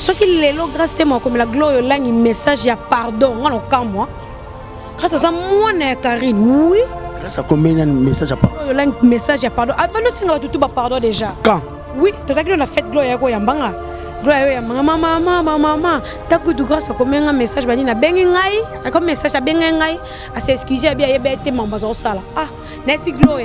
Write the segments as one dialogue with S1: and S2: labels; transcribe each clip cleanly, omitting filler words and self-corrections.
S1: Ce qui est là, grâce à moi, comme la gloire, il y a un message, il y a pardon. Moi, grâce à ça, moi, Karine, oui.
S2: Grâce à combien il y a un message à pardon?
S1: Il y a un message, il y a pardon. Ah, mais nous, c'est tout pardon déjà.
S2: Quand?
S1: Oui, tout ça, on a fait gloire, il y a un gloire, maman, t'as que tu grâce à combien un message, il y a un message, il y a à s'excuser, il y a été membre de ça. Ah, n'est-ce gloire.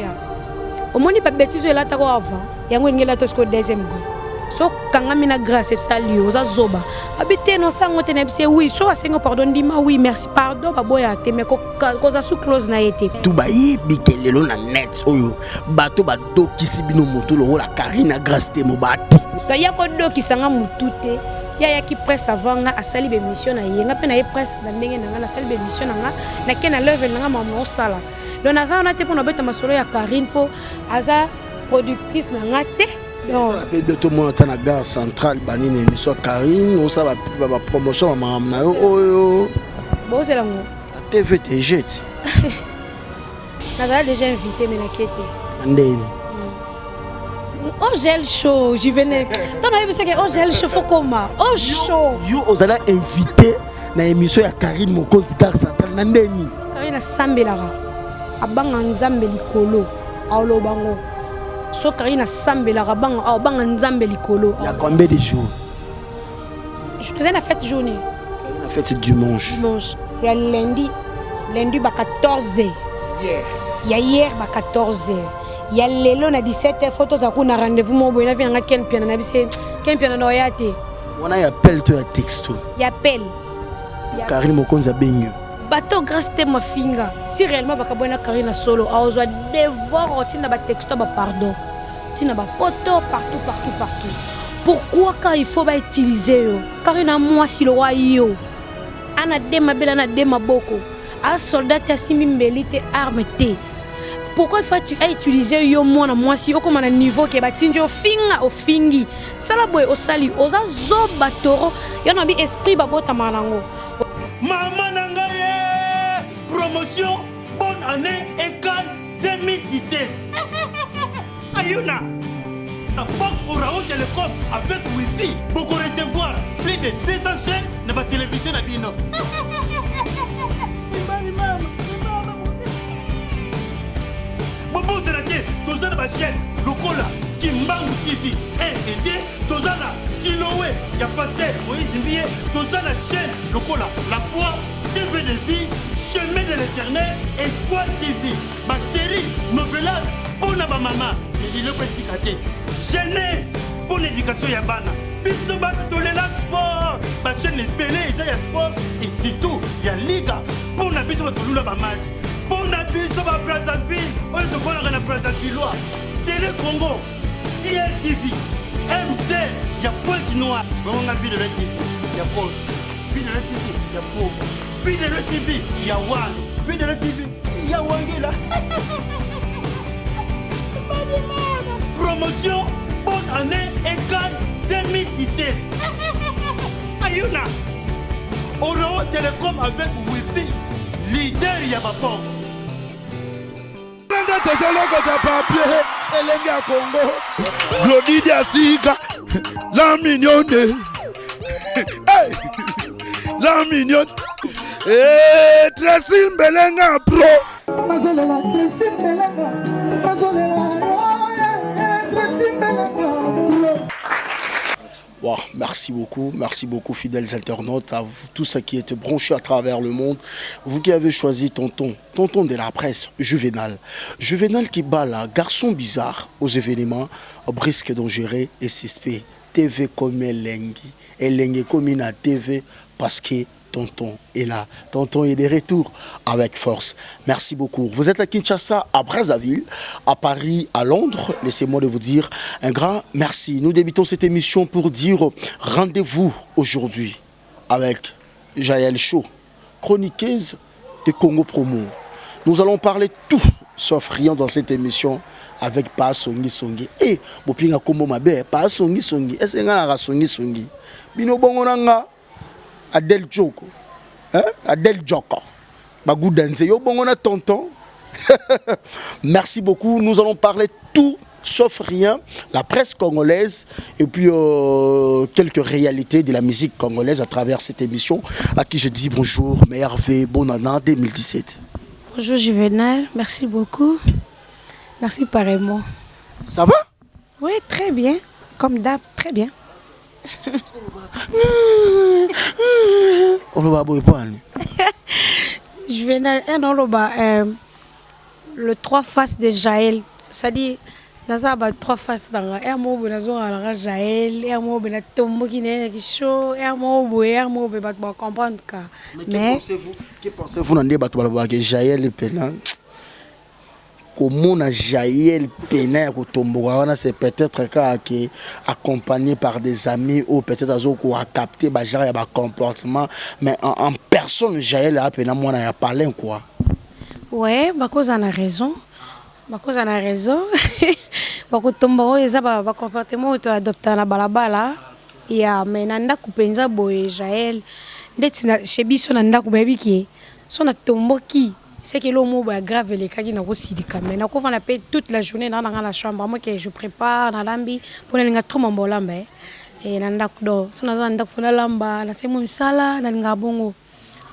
S1: Au moins, il n'y a pas de bêtises, il y a avant. Il y a un deuxième goût. So quand on a grâce à Tali, aux Azoba, habiter nos sangs, on a oui, so à Seigneur pardon, dis-moi oui, merci, pardon, baboya, te mais cause sous close na été.
S2: Tout baï, bikelelo na net, oyo, bateau bado qui si bino moto, le la Karine grâce te mobati.
S1: Il y a quoi d'autre qui s'en moutouté, il y a qui presse avant à salir des missions, il y a peine à presse dans la salle des missions, na ken à level na maman sala. Donc on a été pour nous mettre ma solo ya Karine pour aza productrice na ngate.
S2: Non. Ça fait de tout le monde dans la gare centrale, banine émission Karine, ou ça va promotion à Mahamna. Oh,
S1: bon, c'est là.
S2: La TV te jette.
S1: N'a déjà invité, mais n'a quitté.
S2: Andeni.
S1: Oh, gel chaud, j'y venais. T'en as vu ce que oh, gel chaud, faut comment? Oh, chaud.
S2: Yo, vous allez inviter dans l'émission à Karine, mon cause gare centrale. Nandeni.
S1: Karine a Sambelara. Abang Nzambe Likolo. Aolo Bango. So Karine a Sambelara. Abang Nzambe Likolo.
S2: Il y a combien de jours?
S1: Je faisais la fête journée.
S2: La fête dimanche.
S1: Dimanche. Il y a lundi. Lundi, bah 14h. Il y a hier, bah 14h. Il y a l'élo, on a 17h. Photos à qu'on a rendez-vous. Moi, on a vu un ken piano. On a vu ken piano dans yate.
S2: On a appelé toi à texto.
S1: Il appelle.
S2: Karine Mokonza Benyo.
S1: Bateau grâce à ma finga. Si réellement bakabona Karine solo, a besoin devoir tina ba texto ba pardon. Tina ba photo partout. Pourquoi quand il faut ba utiliser yo? Karine moi si le roi yo. Ana dema bela na dema boko. A soldat ya simimbelite arme te. Pourquoi il faut utiliser yo moi si au comme un niveau qui ba tinjo finga au fingi. Sala boy au sali oza zo batoro. Yo na bi esprit ba bota manango.
S3: Maman Nangaye, promotion, bonne année et Cannes 2017. Ayuna, la box Orao Télécom avec Wi-Fi pour recevoir plus de 200 chaînes dans la télévision à Bino. Bobo Zerake, tous la chaîne, Lokola, Kimbangu TV, 1 et 2, tous la Siloé, Y'a Pasteur, Moïse Mbié, tous la chaîne, Lokola, La Foi, TV de vie, Chemin de l'éternel, Espoir TV, ma série, novelas, pour ma maman, il est précisément jeunesse, pour l'éducation Yabana, Bisoba, Tolela Sport, ma chaîne est belée, il y a sport, et surtout, il y a Liga, pour la Bisoba, Tolula, ma match. Pour la Bisoba, Brazzaville, on est devant la Brazzaville, Télé Congo, DLTV, MC, il y a Pointe Noire, on a vu de la TV, il y a Pause, vu de la TV, il y a Faux, vu de la TV, il y a Wan, vu de la TV, il y a Wangela. Promotion, bonne année et Cannes 2017. Ayuna, Orao Télécom avec Wi-Fi, leader Yaba Box.
S4: Congo, Glody Asiga, la mignonne, la mignonne, et Tracy Belenga Pro.
S2: Wow, merci beaucoup fidèles internautes, à vous tous qui êtes branchés à travers le monde. Vous qui avez choisi tonton de la presse, Juvenal qui bat là, garçon bizarre aux événements, brisque dangereux et suspect. TV comme Elengi comme une TV parce que tonton est là. Tonton est de retour avec force. Merci beaucoup. Vous êtes à Kinshasa, à Brazzaville, à Paris, à Londres. Laissez-moi de vous dire un grand merci. Nous débutons cette émission pour dire rendez-vous aujourd'hui avec Jaël Chaud, chroniqueuse de Congo Promo. Nous allons parler tout sauf rien dans cette émission avec Pa Songi. Eh, bopinga kombo mabe, Pa Songi. Est-ce que nga Songi? Bino bongonanga Adel Joko. Adel Joko. Bagoudanze yo bongona tonton. Merci beaucoup. Nous allons parler tout sauf rien, la presse congolaise et puis quelques réalités de la musique congolaise à travers cette émission à qui je dis bonjour, Merveille, bonne année 2017.
S1: Bonjour Juvenal, merci beaucoup. Merci pareillement.
S2: Ça va?
S1: Oui, très bien. Comme d'hab, très bien. Juvenal, le 3 faces de Jaël. C'est-à-dire, dans ça, trois faces dans la air mobile, dans Jaël, air mobile, na tombo qui n'est qui chaud, air mobile, va comprendre ça.
S2: Mais que pensez-vous dans des bateaux que Jaël Pénin? Comment Jaël Pénin au tombo, c'est peut-être qui accompagné par des amis ou peut-être qui a capté un comportement, mais en personne Jaël a Pénin, moi n'a parlé quoi.
S1: Ouais, cause on a raison. Cause on a raison. Parce que tombo eza ba comportement to adopter na balabala ya mais nanda kupenza boye Jaël ndeti na chebiso nanda kubebi ki so na tombo ki c'est que l'homme est grave les cas qui n'a pas aussi mais na ko va paix toute la journée dans la chambre moi que je prépare na lambi pour les trop mambo lamba et nanda kudo so na nanda kufuna lamba na semo misala na ngabongo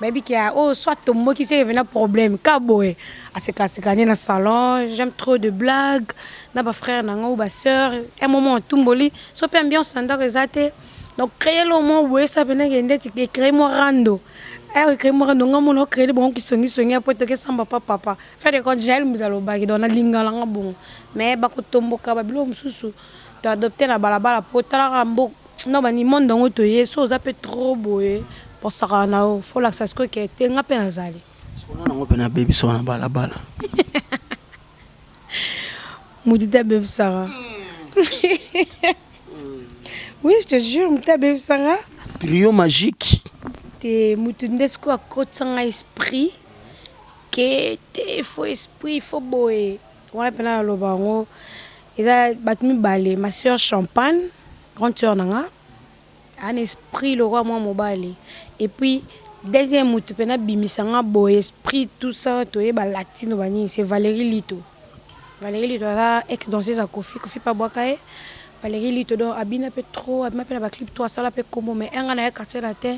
S1: baby qui a oh soit tombo qui c'est un problème kaboé à se casser dans le salon j'aime trop de blagues na ba frère na ou ba sœur un moment tumboli so pe ambiance nanda rezate donc créer le moment où ça venait ngende créer mo rando créer mo rando ngamono créer bon qui songi après to que samba papa faire des comptes Jaël muzalo ba qui dona lingala ngabon mais ba ko tombo ka ba bilo mususu to adopter na balabala potala rambo non ba ni monde ngo to yeso ça peut trop boé pour ça il faut que ça soit que tu as peine zali
S2: on a peine baby so na balabala
S1: Moudita baby Sarah. Oui, je te jure, Moudita baby Sarah.
S2: Trio magique.
S1: T'es Moutundesco à côté sans esprit. Que t'es faux esprit, faux boé. On a peine à l'obango. Ils a battu balé. Ma soeur Champagne, grande soeur nanga. Un esprit le roi moi mobile. Et puis deuxième moutou pena bimisanga boy esprit tout ça to ba latino bani c'est Valérie Lito là ex danseuse à Kofi pas boakae Valérie Lito donc abina peut trop m'appelle ba clip toi ça la peut comme mais un na quartier latin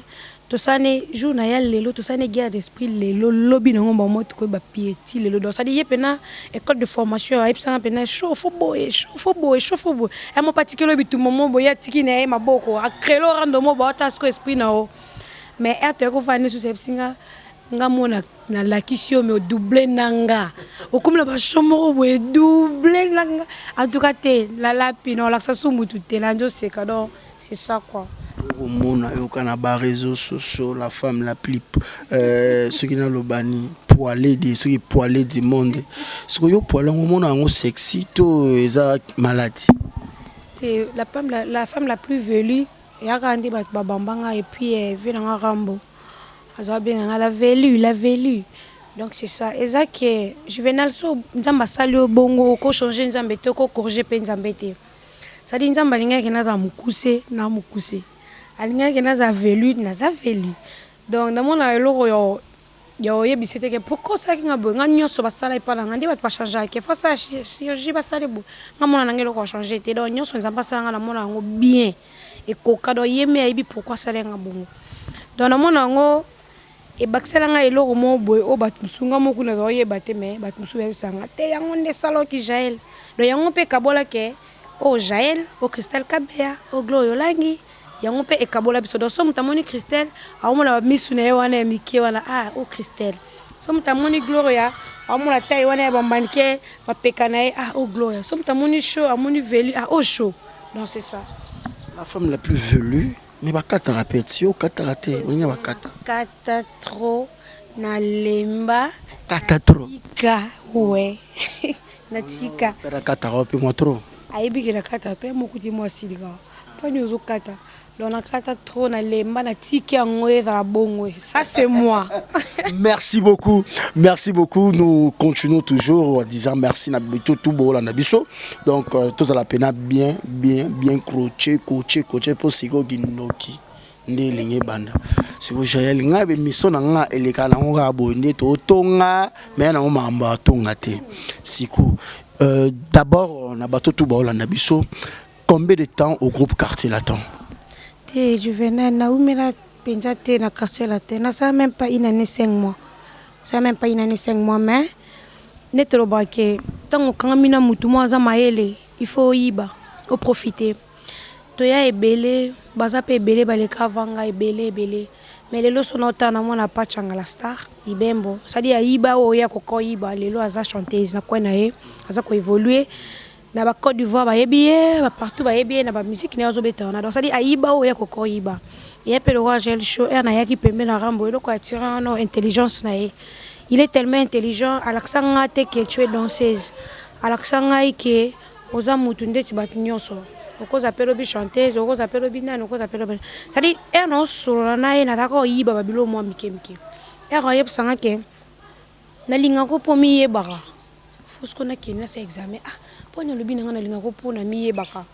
S1: to ça ne jour na ya lelo to ça ne guerre d'esprit lelo lobby na ngomba moto ko ba pieti lelo donc ça dit pena école de formation a ipsa pena chauffe boy et mon particulier lobby tout moment boya tiki na ma boko a créer le rando mo ba ta sko esprit na o mais elle te refane sous sepsinga nga mona na lakisio me doubler nanga o comme la ba chambre boy doubler nanga en tout cas te la lapi non la ça sous mutu te la njo c'est cadeau c'est ça quoi.
S2: Au monde au Canada réseaux sociaux la femme la plus ce qui dans le bani poilé de ce qui poilé du monde ce que yo poilé au monde en sexy to eza maladie
S1: c'est la femme la plus velue et a grandi babambanga et puis vient en rambo aza bien la velue donc c'est ça et ça que Juvenal so nzamba sali bongo ko changer nzambe te ko corriger pe nzambe te ça dit nzamba linga ke na za mukuse alinga ke na za velue donc dans mon eloko yo yebisete ke pourquoi ça kinga bo nganyo so basala ipala ngandi ba changer ke fa ça chirurgie basale bo ngamona nangelo ko changer te donc nyoso nzamba sala na mona ngo bien et kokado yeme aibi pourquoi ça lenga bongo donc na mona ngo e baksela nga eloko mo boy o batmusunga mo kuna zo yebate me batmusu besanga te yango nde salo ki Jaël donc yango pe kabola ke o Jaël o Christelle Kabea o Gloyo Langi yango pe e kabola biso donc so mutamoni Christelle awomona misuna ye wana mike wana o Christelle so mutamoni Gloria awomona tai wana bambanike bapekana ye o Gloria so mutamoni show amoni velu o show donc c'est ça
S2: la femme la plus velue mais ba kata répétition kata raté on y a ba
S1: kata trop na lemba
S2: kata trop
S1: tika ouais na tika
S2: kata rope moi trop
S1: aibi ke na kata to mokuti moi silika pani ozo kata donc na kata trop na lemba na tika ngoe za bongo ça c'est moi.
S2: Merci beaucoup nous continuons toujours en disant merci na tout beau la nabiso donc tous à la peine bien coacher pour sigo ginoki ne linye banda si vous Jaël ngabe mission nga eleka na nga bonde to tonga mais na mamba tonga te siku D'abord, on a battu tout bas, Nabiso. Combien de temps au groupe Quartier Latin?
S1: Je venais à Pinjate na Quartier Latin. Ça même pas une année 5 mois. Ça même pas une année 5 mois, mais net trop braqué. Tant qu'on a mis na mutu moi za maele, il faut y ba, au profiter. Toya est belé, baza pe belé baleka vanga est belé. Mais les lots sont autant na moi na pachanga la star, ibembo. Ça dit aiba o ya koko iba, les lots aza chanteuse na quoi na e, aza ko évoluer. Na ba Côte d'Ivoire ba yebiye, ba partout ba yebiye na ba musique na zo betana. Donc ça dit aiba o ya koko iba. Et puis le roi Gel Show, na ya ki pembe na rambo, il ko attirer no intelligence na e. Il est tellement intelligent, Alaksanga te que tu es danseuse. Alaksanga que oza mutunde ti batunyoso. Oko zapelo bi chanteuse, oko zapelo bi nana, oko zapelo bi. Ça dit non solo na e na ta ko yiba babilo mo mike. Yep sanga ke na linga ko pomi ye baka. Fosko na kena sa examen. Pona lobi na ngana linga ko pona mi ye baka.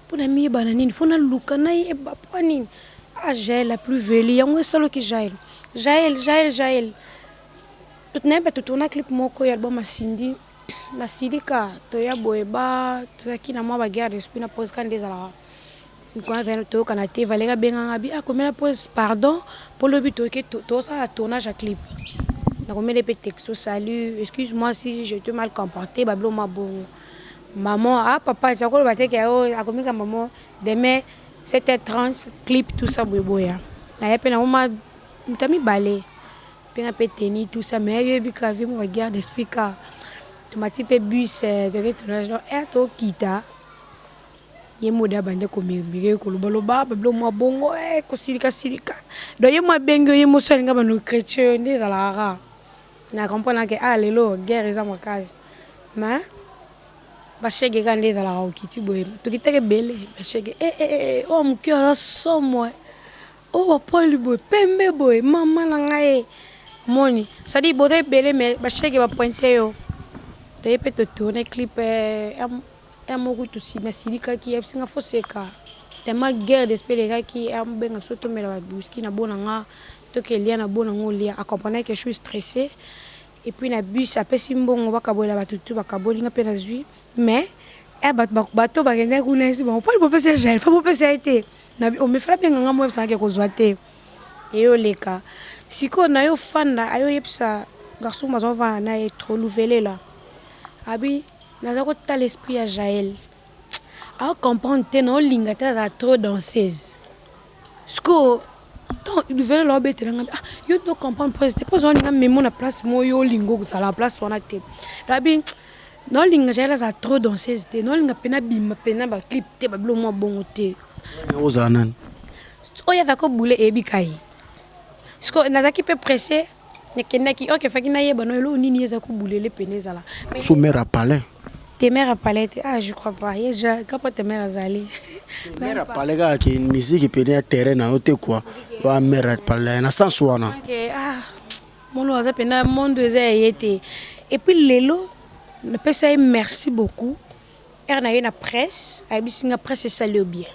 S1: Pona mi ye bana nini, fona luka na ye ba poni. Jaël la plus vieille, yango solo ki Jaël. Jaël. Tout n'est pas tout na clip moko ya album Cindy. Na Sidika to ya boeba, to ki na mwa ba guerre d'esprit na pose kan dezala. Quand vient to kana te valega benga bi akomela pose pardon pour le but to ça tournage à clip. Na komela pe texto salut, excuse-moi si je te mal comporté, bablo ma bon. Maman papa tu ko ba te ke akomika maman demain 7h30 clip tout ça boya. Na yepe na mama mutami balé. Puis pe tenir tout ça mais yo bi kavi mo ba guerre d'esprit ka. Tomati pe bus de tournage non to kita. Ye moda bande ko mirmire ko lobaloba bablo mo bongo ko silika do ye mo bengo ye mo so nga bano chrétien ndi dans la ra na comprendre que lelo guerre za mo kazi ma ba chege kan ndi dans la ra kiti boye to kiteke bele ba chege oh mon cœur so moi oh Paul boy pembe boy mama na ngai moni ça dit bote bele mais ba chege ba pointer yo to ye peut tourner clip amoku tusi na silika ki epsinga foseka tema guerre d'esprit ki ambenga soto mela ba buski na bonanga to ke lia na bonanga lia accompagner que je suis stressé et puis na bus apesi mbongo bakabola batutu bakabolinga pe na zui mais bato bagenda kuna isi bon pas le pese gel fa pese été na on me frappe nganga mo epsa ke ko zwate et yo leka siko na yo fanda ayo epsa garçon mazova na e trop nouvelé là abi naza ko ta l'esprit à Jaël a comprendre te no lingata za trop danseuse sko donc il veut leur bête yo to comprendre presque pas on na même na place mo yo lingo ça la place on a te rabi no linga Jaël za trop danseuse te no linga pena bima pena ba clip te ba blo mo bongo te
S2: ozanan
S1: oya da ko boule ebi kai sko naza ki pe pressé nekendaki OK fakina yeba no lo nini yeza ko boule le peneza la
S2: sommaire à palais.
S1: Tes mères à palais, je crois pas. Quand tes mères à Zali.
S2: Mère à palais, qui une musique qui peut être terrain, n'importe quoi. Wa mère à palais, na sans soin.
S1: Ok, mon loisir pena mon deuxième été. Et puis Lelo, ne peut ça merci beaucoup. Elle a eu la presse, elle a eu la presse salue bien.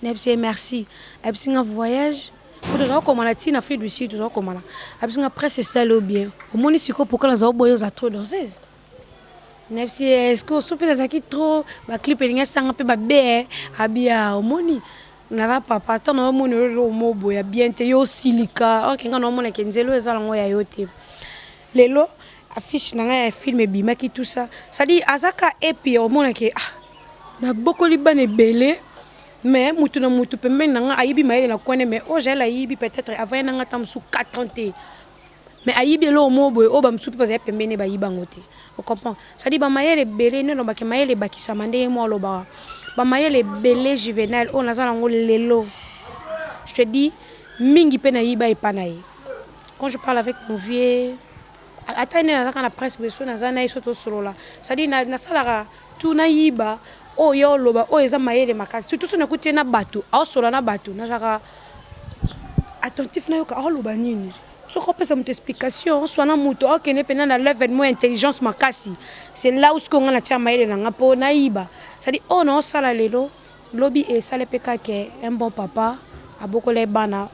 S1: Merci. Elle a eu un voyage. Pour les gens comme on a dit en Afrique du Sud, tout comme on a. Elle a eu la presse salue bien. Au moins ici pourquoi les gens trop danseuse. Nefsi est-ce que soupe ça qui trop ba clip elinga sanga pe ba be abia omoni na va papa to no omoni lo mo boya bien te yo silika OK ngana omona kenzelo ezala ngo ya yote lelo affiche na nga film bima ki tout ça ça dit azaka epi omona ke na boko libane belé mais mutu na mutu pembe na nga ayibi maile na kone mais o jela ayibi peut-être avant na nga tam sous 4 mais ayibi lo mo boy o ba msupi pa za pembe ne ba yiba ngote. On comprend. Ça dit, les belés, non, les bakissamandé, moi, le bas. Les belés juvénales, on a les lots. Je te dis, mingi penaïba et panaï. Quand je parle avec mon vieux, attendez, la presse, ça dit, na salara, tout naïba, oh yo loba, oh eza maïle makas. Surtout si on écoute na bateau, oh sola na bateau, na sara attentif na yoka, oh loba nini. Si on peut une explication, soit na muto ok ne pendant l'événement intelligence makasi. C'est là où ce qu'on a tia maïle na ngapo naïba. Ça dit oh non ça la lelo lobby et ça le peka que un bon papa a beaucoup les bana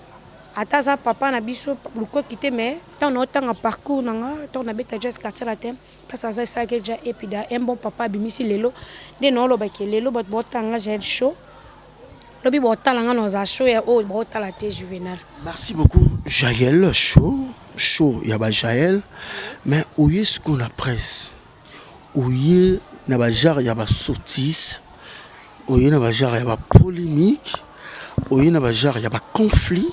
S1: ata za papa na biso luko kité mais tant na tanga parcours nanga tant na beta just quartier latin parce que ça que déjà et puis un bon papa bimisi lelo de no lo ba ke lelo bot botanga j'ai chaud lobi botala nga za show ya o botala te Juvenal.
S2: Merci beaucoup Jaël chaud ya ba Jaël mais où est-ce qu'on la presse où y na ba genre ya ba sottise où y na ba genre ya ba polémique où y na ba genre ya ba conflit.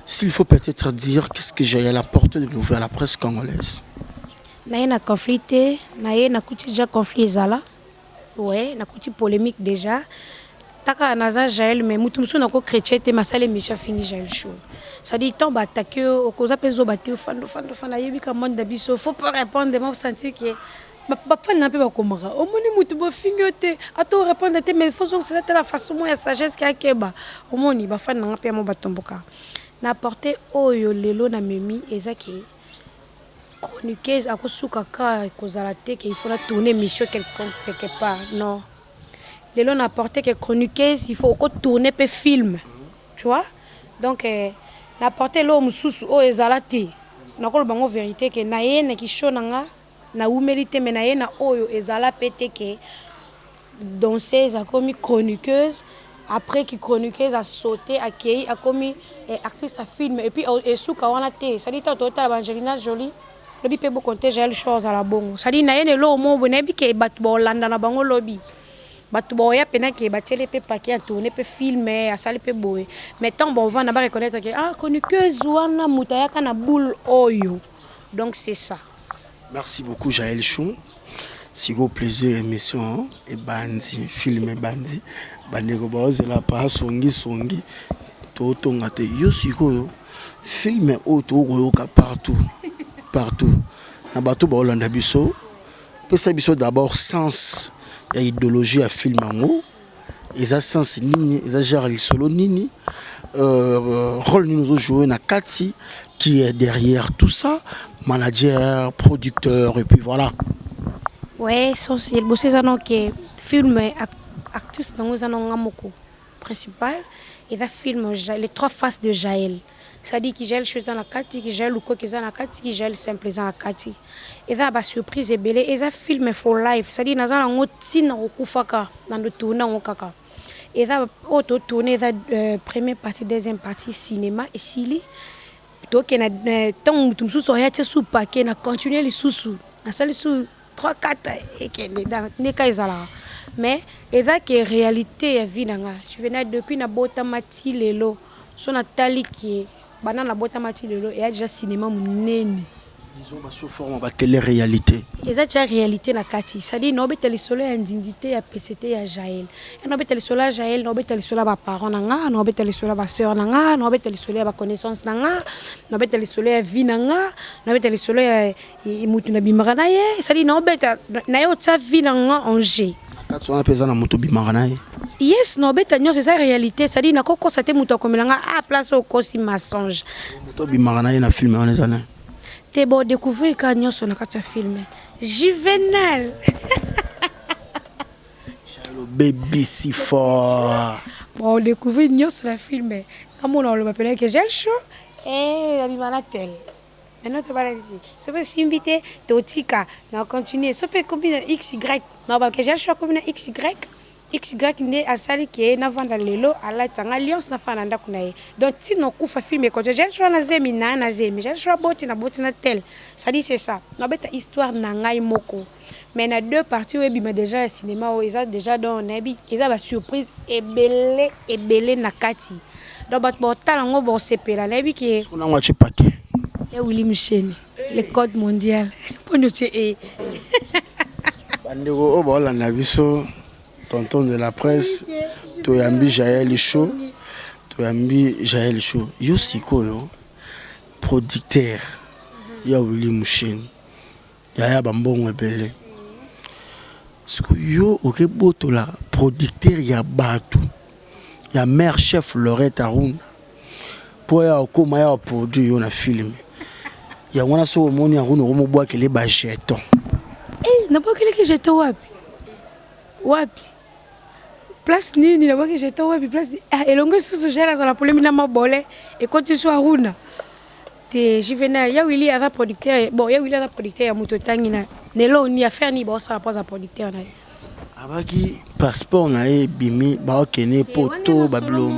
S2: S'il faut peut-être dire qu'est-ce que Jaël apporte de nouveau à la presse congolaise.
S1: Naye na conflit te, naye na kuti déjà conflit ezala. Ouais, na kuti polémique déjà. Taka naza Jaël mais mutumsu na ko chrétien te masale monsieur fini Jaël show. Ça dit tant attaquer au cause peso battu fando yebi ka monde d'abiso faut pas répondre moi sentir que ba fan na pe ba komara. O moni mutu bo fingote, ato répondre te mais faut que c'est la façon moi sagesse ki akeba. O moni ba fan na pe mo batomboka. N'apporter oyo lelo na memi ezaki chroniqueuse à kosuka ka kozalate qu'il faut tourner mission quelque part non lelo n'apporter que chroniqueuse il faut tourner pe film tu vois donc n'apporter lo mususu o ezalati nakolo bango vérité que na yene ki shonanga na humilité mais na yena oyo ezala pété que danseuse a comme chroniqueuse. Après qui chroniqueuse a sauté, a accueilli, a commis actrice à film. Et puis, et sous Kawana T, ça dit tant total Angelina Jolie, le bipé beaucoup compter j'ai le chose à la bonne. Ça dit n'a rien l'eau mon bonnet qui bat Bolanda na bango lobby. Batuboya pena qui batele pe paquet à tourner pe filmer à saler pe boy. Mais tant bon va n'a pas reconnaître que ah chroniqueuse wana mutaya kana boule oyo. Donc c'est ça.
S2: Merci beaucoup Jaël Chou. Si vous plaisir émission et bandi film et bandi bandeko bazela pa songi to tonga te yo sikoyo film auto koyoka partout na bato ba Hollande biso pesa biso d'abord sens ya idéologie à film ngo eza sens nini eza genre solo nini rôle nous jouer na kati qui est derrière tout ça manager producteur et puis voilà.
S1: Ouais, c'est le bossé ça non que film actrice dans les anongamoko principal et la film les trois faces de Jaël. Ça dit que Jaël chose dans la kati, que Jaël ou quoi que dans la kati, que Jaël simple dans la kati. Et là ba surprise et belle et ça film for life. Ça dit naza ngo tina okufaka dans le tournant au kaka. Et là auto tourner la première partie deuxième partie cinéma et sili. Donc na tant mutumsu so ya tsu paquet na continuer les sous. Na salle sous 3-4 et que dans Nekaizala. Mais et là que réalité est vie nanga. Je venais depuis na bota mati lelo. Son atali qui banana na bota mati lelo et a déjà cinéma munene.
S2: Disons ba sous forme ba télé-réalité.
S1: Et ça déjà réalité na kati. Ça dit no beteli solo ya ndindité ya PCT ya Jaël. Et no beteli solo Jaël, no beteli solo ba parents nanga, no beteli solo ba sœur nanga, no beteli solo ba connaissance nanga, no beteli solo ya vie nanga, no beteli solo ya mutu na bimara na ye. Ça dit no beta na yo tsa vie nanga en jeu.
S2: Quand on a pesé na mutu bimara na ye.
S1: Yes, no beta nyo c'est ça réalité. Ça dit na koko sa te mutu komelanga a place au kosi mensonge.
S2: Mutu bimara na ye na film on les années.
S1: T'es bon découvrir quand nous sommes dans le film. Juvenal.
S2: Le baby si fort.
S1: Bon, découvrir nous sur le film. Comme on le appelle que j'ai le show et la bimana tel. Maintenant tu vas dire. Ça peut s'inviter Totika. On continue. Ça peut combiner XY. Non, parce que j'ai le show combiner XY. XY ne asali qui na vanda lelo ala tanga alliance na fana nda kunaye donc si no kufa film ko j'ai choix na zemi na zemi j'ai choix boti na tel ça dit c'est ça no beta histoire na ngai moko mais na deux parties webi mais déjà cinéma o eza déjà dans nabi eza ba surprise ebele na kati donc bat botala ngo bo sepela nabi ki
S2: ce qu'on a watché paquet
S1: et Willy Michel le code mondial pour nous et
S2: bandeko o ba Hollande biso tonton de la presse, Toyambi Jaël Chou, yo siko yo producteur, ya Willy Mouchen, ya bambongo ebele. Siko yo okeboto la producteur ya batu, ya mère chef Lorette Aruna, po ya okoma ya produit yo na film. Ya wana so omoni Aruna omo boa kele ba jeton.
S1: Na boa kele ke jeton wapi? place nini na baki j'étais ouais place elongo sous gère dans la polémique na mabolé et quand tu sois runa te Juvenal ya Willy a producteur bon ya Willy a producteur ya mutotangi na nelo ni affaire ni ba ça pas producteur na
S2: abaki passeport na bimi ba okene poto bablo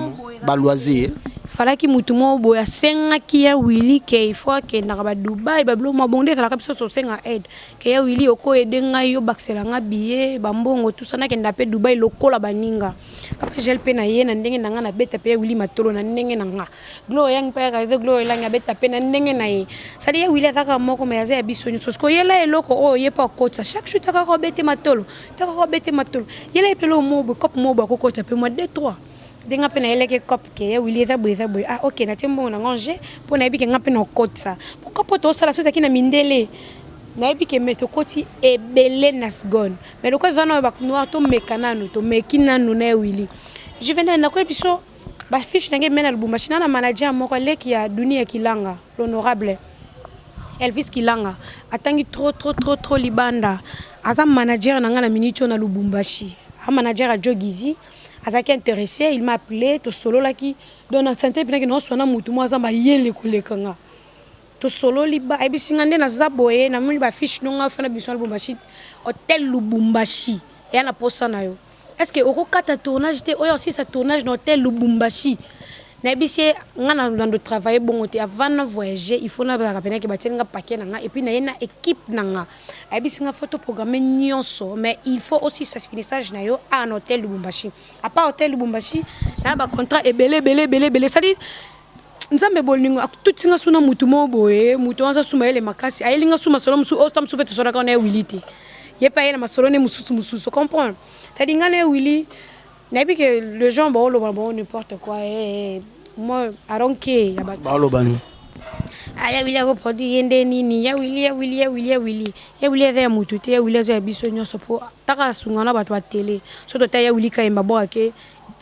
S2: ba loisir
S1: falaki mutu mo boya senga ki ya Willy ke il faut que na ba Dubai bablo ma bonde la kapso so senga aide ke ya Willy oko edenga yo baxela nga billet bambongo tout ça na ke ndape Dubai lokola baninga kapa gel pe na ye na ndenge na nga na beta pe ya Willy matolo na ndenge na nga glo yang pe ka de glo la nga beta pe na ndenge na ye sali ya Willy ataka moko me ya biso ni so ko yela eloko o ye pa kotsa chaque jour taka ko bete matolo yela pe lo mo kop mo ba ko kotsa pe mo 2-3 denga pena eleke cop ke ya Willy za boy ah OK na tembo na ngonje pona ebi ke nga pena okotsa pourquoi to sala so za kina mindele na ebi ke meto koti ebele nasgon mais le ko zana ba noir to mekanano to mekinano na Willy je venais na ko ebiso ba fiche na mena Lubumbashi na manager moko leki ya dunia Kilanga l'honorable Elvis Kilanga atangi trop libanda aza manager na nga na minito na Lubumbashi a manager a Jogizi azaki intéressé il m'a appelé to solo laki dona santé pina ki no sona mutu mo azamba yele kolekanga to solo liba ebisinga nde na zaboye na muli ba fiche nonga fana biso Lubumbashi hôtel Lubumbashi et na posa na yo est-ce que oko kata tournage te oyo aussi sa tournage dans hôtel Lubumbashi na bisi ngana dans de travailler bon te avant de voyager il faut na ba pena ki batenga paquet na nga et puis na yena équipe na nga bisi nga photo programmer nyonso mais il faut aussi ça finissage na yo à un hôtel Lubumbashi à part hôtel Lubumbashi na ba contrat et belé ça dit nzambe bolingo tout singa suna mutu mo boye mutu anza suma ele makasi ayelinga suma solo musu o tam super to sona kana Willy te ye pa ele masolo ne mususu comprendre ça dit ngana Willy na bi que le gens bon n'importe quoi moi aronke ya ba
S2: balobani
S1: aya Willy a produit yende nini ya Willy za mutu te ya Willy za biso nyonso po taka sungana ba to télé so to ta ya Willy ka imba boake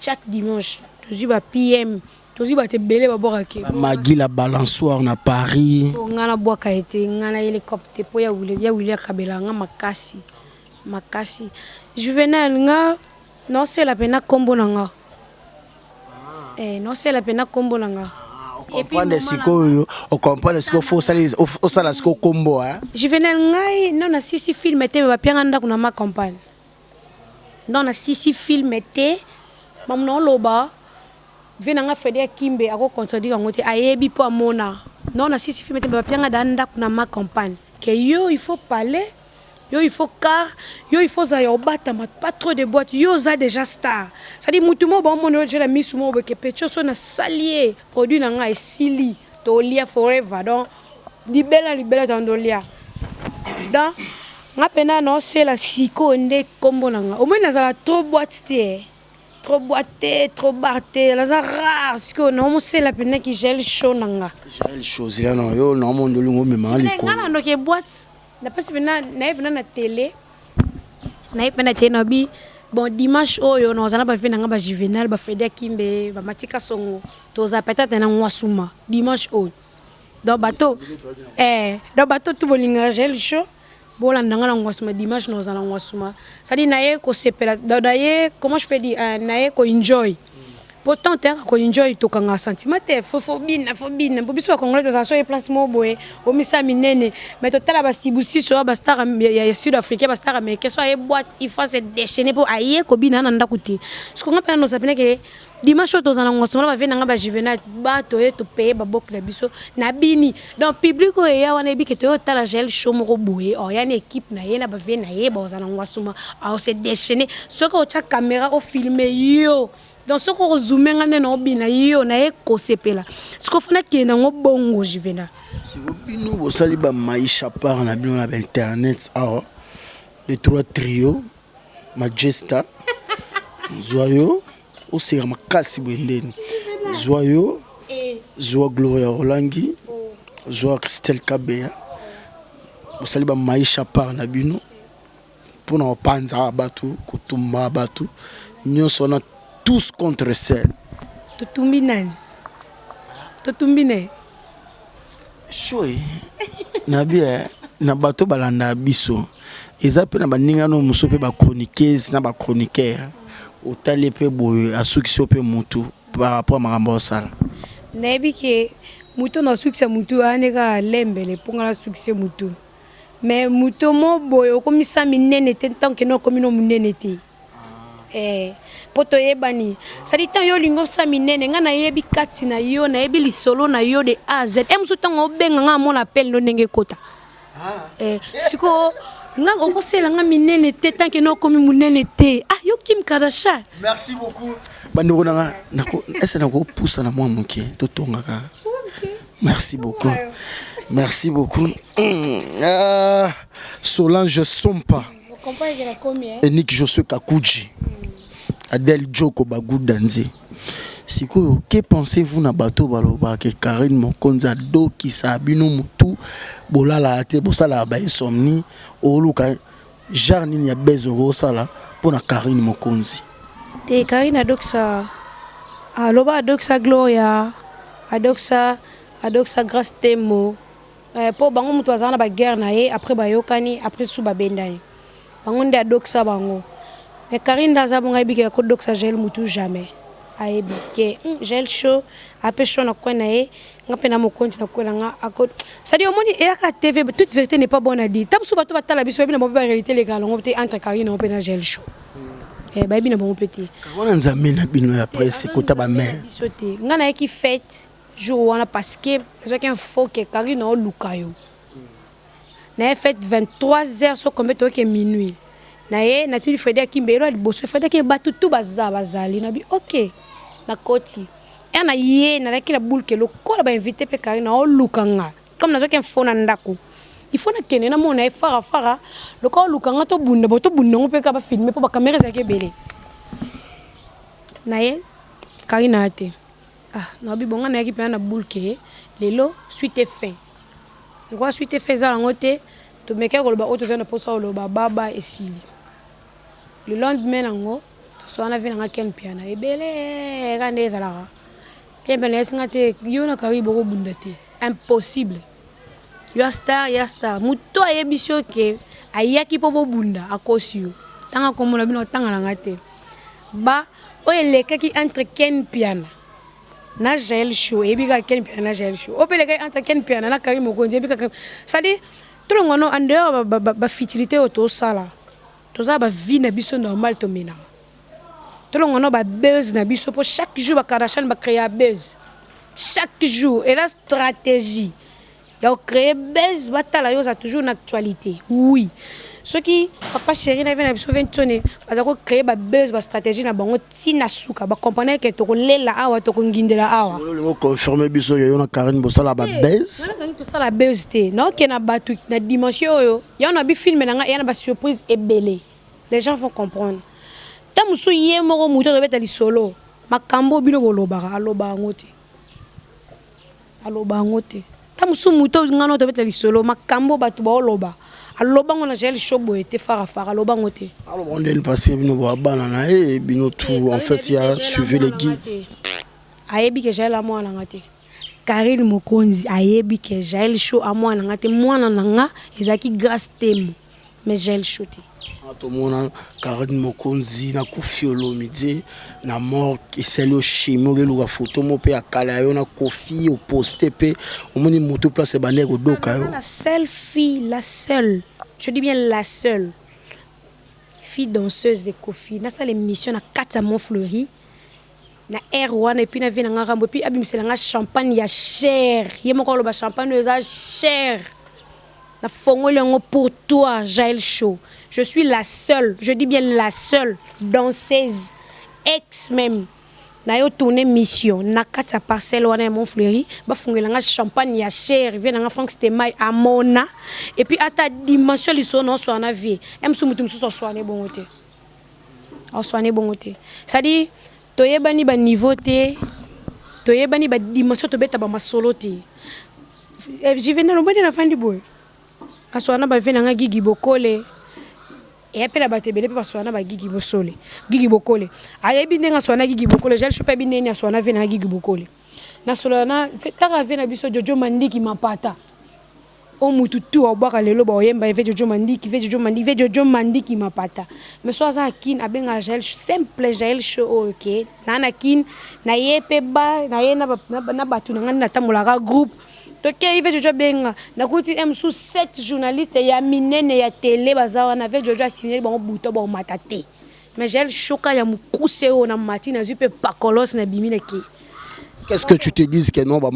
S1: chaque dimanche toujours ba PM toujours ba te belé ba boake
S2: magi la balançoire na Paris
S1: ngana boaka ete ngana hélicoptère po ya Willy kabela nga makasi Juvenal nga non c'est la peine kombo nanga non c'est la peine kombo nanga
S2: comprendre sikoyo o comprendre siko faut sala siko kombo hein
S1: Juvenal ngai non na sisi film était ba pianga ndako na ma campagne non na sisi film était mamno loba vena nga fede kimbe ako contredire ngote ayebi po amona non na sisi film était ba pianga ndako na ma campagne que yo il faut parler yo il faut car yo il faut ça yo bata pas trop de boîtes yo za déjà star ça dit mutumo bon mon je la mise mo que pecho so na salier produit na nga esili to lia forever donc libela tandolia donc nga pena non c'est la siko nde kombo na nga au moins na za trop boîte trop boité trop barté la za rare parce que non c'est la pena qui gèle chaud na nga
S2: gèle chaud là non yo non mon dolungo mema liko
S1: nga na ke boîte na pas na télé na télé na bi bon dimanche oyo no zana ba vena nga ba Juvenal ba Freda Kimbe ba Matika Songo to za peut-être na Nwasuma dimanche oyo dans bateau tout bolinga gel chaud bola ndanga na Nwasuma dimanche no zana Nwasuma ça dit naye ko sepela naye comment je peux dire naye ko enjoy pourtant tu ko enjoy to kanga sentiment te fo bina bo biso ko ngolo to so e place mo boye o misa minene mais to tala ba sibusi so ba star ya sud africain ba star américain so e boîte il faut se déchaîner pour aye ko bina na ndakuti ce qu'on appelle no sapena ke dimanche to zana ngosoma ba vena nga ba Juvenal ba to e to payer ba bok la biso na bini donc public o ya wana bi ke to tala gel show mo ko boye o ya ne équipe na ye na ba vena ye ba zana ngosoma a se déchaîner ce ko cha caméra o filmer yo donc ce qu'on zoome ngane no bina yo na eko sepela ce qu'on fona ki na ngobongo Juvenal
S2: si vous bino bo sali ba maisha par na bino na internet alors les trois trios Majesta Zoyo au sera makasi bwendeni Zoyo Zoa Gloria Olangi Zoa Christelle Kabea bo sali ba maisha par na bino pona opanza batu kutumba batu nyonso na tous contre celle.
S1: Totumbine.
S2: Choué. Nabia na bato balanda biso. Eza pe na baninga no muso pe ba chroniqueuse na ba chroniqueur. otali pe boye asukisi pe mutu par rapport à makambo sala
S1: nayebi ke mutu na sukisa mutu aneka lembele ponga na sukise mutu mais mutu mo boye okomisa minene te tant que no komino munene te poto yebani sadi tan yo lingo sa minene nga na yebi kati na yo na yebi lisolo na yo de A Z musu tango benga nga mon appel no ndenge kota siko nga okosela nga minene te tant que no komi munene te yo Kim Kardashian.
S2: Merci beaucoup bandeko nga nako esa nako poussa na moi moké to tonga ka merci beaucoup merci beaucoup Solange Sompa et Nick Josué Kakuji Adèle Djoko Bagou Danze. Siko, que pensez-vous na bateau baloba que Karine Mokonza do qui sabino mutu bola la ate bosala ba insomnie oluka jarni nya bezo sala pona Karine Mokonzi.
S1: Te Karine adoksa aloba adoksa Gloria adoksa grâce temo po bango mutu azana ba guerre na ye après ba yokani après sou ba bendani. Bango nde adoksa bango. Mais Karine Dazabonga ebike ko doksa gel mutu jamais. Aebike gel show après show na kwena ye ngape na mokonti na kwena nga akot. Ça dit au monde et la TV toute vérité n'est pas bonne à dire. Tam sou bato batala biso bina ba réalité légale on peut entre Karine on peut na gel show. Ba bina bon petit.
S2: Comment nzamé na bino après c'est kota ba mère.
S1: Bisoté. Nga na ki fête jour wana parce que c'est qu'un faux que Karine o lukayo. Na fête 23h so combien to que minuit. Naye natuli Frédéric Kimbelo aliboso Frédéric batutu bazali na bi OK na koti na ye na la boule que le ko ba invité pe Karine o lukanga comme nazo ken fona ndako il faut na kene na mona fara le ko lukanga to bunda ngo pe ka ba filmer po ba caméra za ke belé naye Karine ate na bi bonga na ki pe na boule que lelo suite est fait ngwa suite est fait za ngote to meka ko ba auto za na posa lo baba esili. Le lendemain, on a vu un ken piano. Et belé, regardez là. Ken piano, c'est un caribou bundate. Impossible. Ya star. Muto aye bisho ke ayaki popo bunda akosio. Tanga komo na bino tanga ngate. Ba oye leka ki entre ken piano. Na gel show et bika ken piano na gel show. Ope leka entre ken piano na caribou konje bika. Ça dit tout le monde en dehors ba futilité auto sala. Tout ça, vie na biso normal to mena. Tout le monde a buzz na biso pour chaque jour ba Kardashian ba créer buzz. Chaque jour et la stratégie. Il a créé buzz batala yo ça toujours une actualité. Oui. Ce qui papa chéri na vient na biso 20 tonnes parce que créer ba buzz ba stratégie na bango ti na suka ba comprendre que to lela awa to ngindela awa.
S2: On confirmer biso yo na Karine bosala ba buzz.
S1: On to sala buzz te. Non que na batu na dimension yo. Ya na bi film na nga ya na ba surprise ebelé. Les gens vont comprendre. Tamusu yé moko muto to beta li solo. Makambo bino bolobara aloba ngote. Tamusu muto ngano to beta li solo makambo batu ba oloba. Aloba ngona gel shobo était fara aloba ngote.
S2: Alors on est passé bino bo banana et bino tout en fait il a suivi les guides.
S1: Ayebi que gel amo na ngate. Karine Mokonzi ayebi que gel show amo na ngate mwana nanga ezaki grâce temo. Mais gel shoti.
S2: Tout le monde Karine Mokonzi na Kofi Olomide na mort et c'est le chimo que la photo mo pe akala yo na Kofi au poster pe au moni moto place bané ko doka yo. La
S1: seule fille, la seule. Je dis bien la seule fille danseuse de Kofi. Na ça l'émission na Kata Montfleury. Na R1 et puis na vient na rambo puis abimisela nga champagne ya cher. Yemoko lo ba champagne ya cher. La fongolengo pour toi, Jaël Show. Je suis la seule, je dis bien la seule danseuse, ex même. Na yo tourné mission, na kata parcelle wana Montfleury, ba fongolenga champagne ya cher, vient na Franck Stemay à Mona et puis à ta dimension li sono so na vie. Em su mutum so soane bongote. O soane bongote. Ça dit toyebani ba niveau te, toyebani ba dimension to beta ba masolo te. Je venais no na fin du boy. Aswana ba vena nga Gigi Bokole et apela ba tebele pe aswana ba Gigi Bosole Gigi Bokole ayebi ndenga aswana Gigi Bokole jali chope bi neni aswana vena Gigi Bokole na solana taka vena biso Jojo Mandiki mapata o mutu tu obwaka lelo ba oyemba ve Jojo Mandiki mapata mais so za kin abenga gel simple gel show OK na kin na yepe ba na ye na batu na ngana tamulaka groupe donc il ve Jojo benga na kuti sous 7 journalistes ya minene ya télé bazawa na ve Jojo signer ba buto ba matate mais gel choka ya mukuse o na matina zupe pakolos na bimine ki.
S2: Qu'est-ce que tu te dis que non, bah,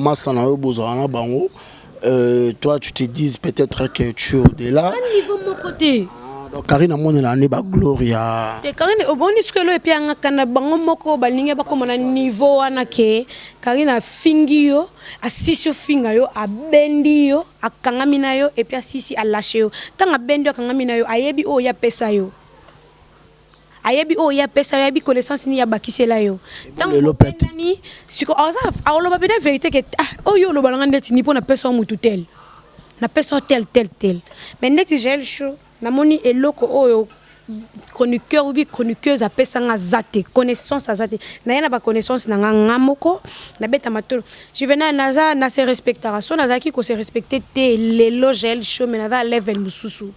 S2: toi, tu te dis peut-être que tu es au-delà.
S1: Niveau mon côté.
S2: Donc, Karina, mon année, bah, Gloria.
S1: Karina, au bon disque, le puis en kana bango moko balinga ba comme na niveau anake. Karina fingio, asisio fingayo, a bendio, a kangamina yo, et puis asisi a lâché yo. Tant a bendio kangamina yo, ayebi o ya pesa yo. Ayebi o ya pesa yabi connaissance ni ya bakisela yo tant ni siko aza alo ba bena vérité que o yo lo balanga ndeti ni pona pesa mutu tel na pesa tel mais ndeti gel show na moni eloko oyo chroniqueur ou bien chroniqueuse a pesa nga zate connaissance azate na yana ba connaissance na nga moko na beta matolo Juvenal naza na se respectation naza ki ko se respecter te lelo gel show mais naza level mususu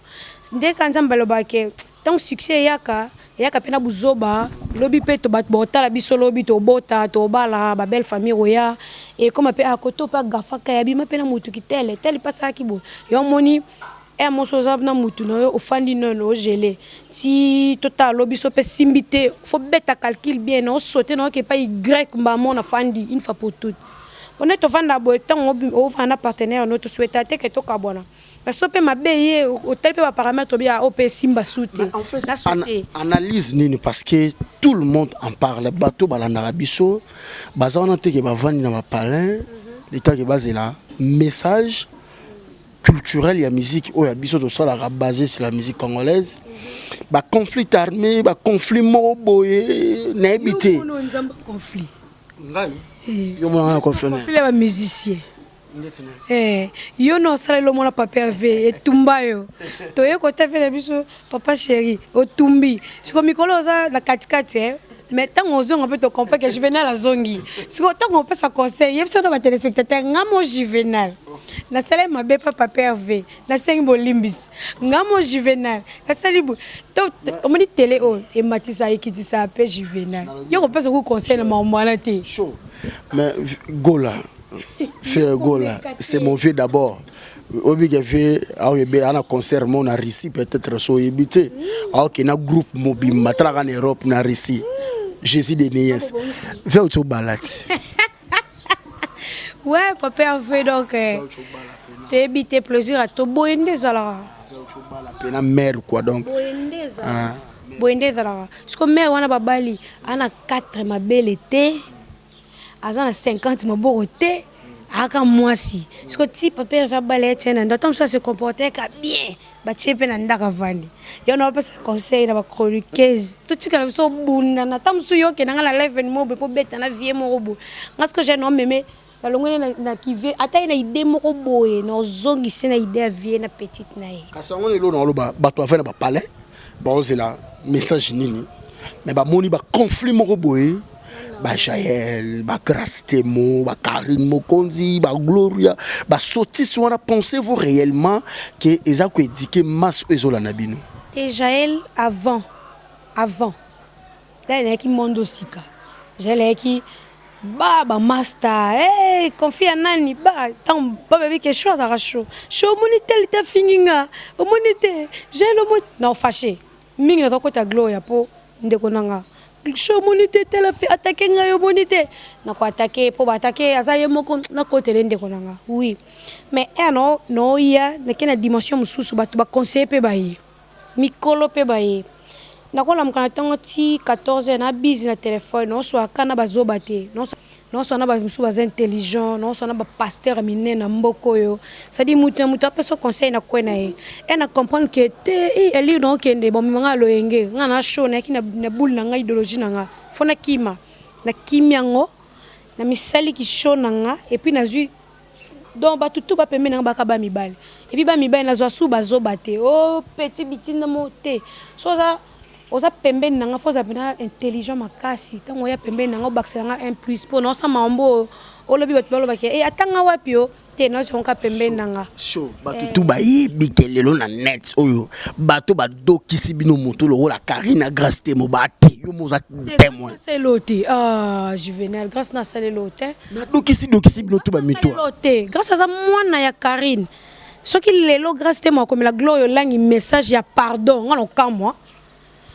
S1: ndé kanzamba lo ba ke tant succès yaka pena buzoba lobi pe to bat bota la biso lobi to bota to bala ba belle famille roya et comme pe akoto pa gafaka ya bima pena mutu kitele tel pasa ki bo yo moni e mo soza na mutu no yo ofandi no gelé ti total lobi so pe simbité faut beta calcul bien no sauter no ke pa y mba mon afandi une fois pour toutes on est vanda bo tant o vanda partenaire no to souhaiter que to kabona. Parce que ma belle au tel peu paramètre bien au simba souté.
S2: En fait, analyse nini parce que tout le monde en parle. Bateau balanarabiso, bazana te ke bavani na palin, l'état que basé là, message culturel et musique au yabiso de ça la basé sur la musique congolaise. Ba conflit armé, ba conflit moboye, na habité.
S1: Yo mon conflit.
S2: Ngai. Yo mon conflit.
S1: Conflit les musiciens. Yo no sala lo mona papa ve etumba yo to ye ko tefele biso papa chéri o tumbi siko mikolo za na katikati mais tant on peut te comprendre que Juvenal la zongi siko tant on peut ça conseil yebso to ba téléspectateur ngamo Juvenal na sala ma be papa ve na sengi bolimbis ngamo Juvenal na sali bo to on dit télé o et matisa ekitisa pe Juvenal yo ko peut ça conseil na mwana te
S2: chaud mais Gola faire gola c'est mon vieux d'abord obigavé a un concert mon a Russie peut-être so évité alors qu'il y a un groupe mobile matra en Europe na Russie Jésus de Niès faire auto balade
S1: ouais papa veut donc t'es habité plaisir à to boende zala
S2: pena mère quoi donc
S1: boende zala ce que mère wana babali ana 4 ma belle été à 50 ma boroté aka moisi ce que ti papa va balé tiens donc ça se comporter bien ba chepe na ndaka vandi yo no pas conseil na ba chroniqueuse tout ce que so bunda na tamsu yo ke na la live mo be po beta na vie mo robo parce que j'ai non mémé ba longone na kive ata ina idée mo boye no zongi sina idée vie na petite na ye
S2: kasa ngone lo no lo ba to afena ba palais ba c'est là message nini mais ba moni ba conflit mo boye ba Jaël, ba Grâce Temo, ba Karine Mokonzi, ba Gloria, ba Soti Soana, pensez-vous réellement que Ezako édiqué masse Ezola Nabino?
S1: Et Jaël avant. Là il y a qui mondo sika. Jaël qui ba master, confie à nani ba tant ba bébé quelque chose à racho. Show monitel ta finginga, o monité, Jaël o non fâché. Mingi na côté Gloria po ndeko nanga. Show monité telle fait attaquer ngayo monité na ko attaquer pour attaquer azaye moko na côté lende konanga oui mais no ya na kena dimension mususu batu ba conseiller pe baye mikolo pe baye na ko la mkana tango ti 14 na busy na téléphone no so akana bazobate non so na ba musu ba intelligent non so na ba pasteur mine na mboko yo ça dit mutu ape so conseil na kwena e na comprendre que te eli no kende bon manga lo yenge ngana show na ki na bul na nga idéologie na nga fona kima na kimyango na misali ki show na nga et puis na zui donc ba tutu ba pembe na ba ka ba mibale et puis ba mibale na zo su ba zo bate oh petit bitina moté so za oza pembeni nanga foza pena intelligent makasi tango ya pembeni nanga baxanga 1+ pour non sama ombo olobi bato baloba ke atanga wapi yo te na zonka pembeni nanga
S2: show bato tout bayebi ke lelo na net oyo bato badokisi bino moto lokola Karine grâce te mo bate yo moza témoin
S1: c'est loté Juvenal grâce na sale loté
S2: na dokisi bino tout ba mito
S1: loté grâce à ça mwana ya Karine soki lelo grâce te mo comme la gloire langi message ya pardon ngalo kamwa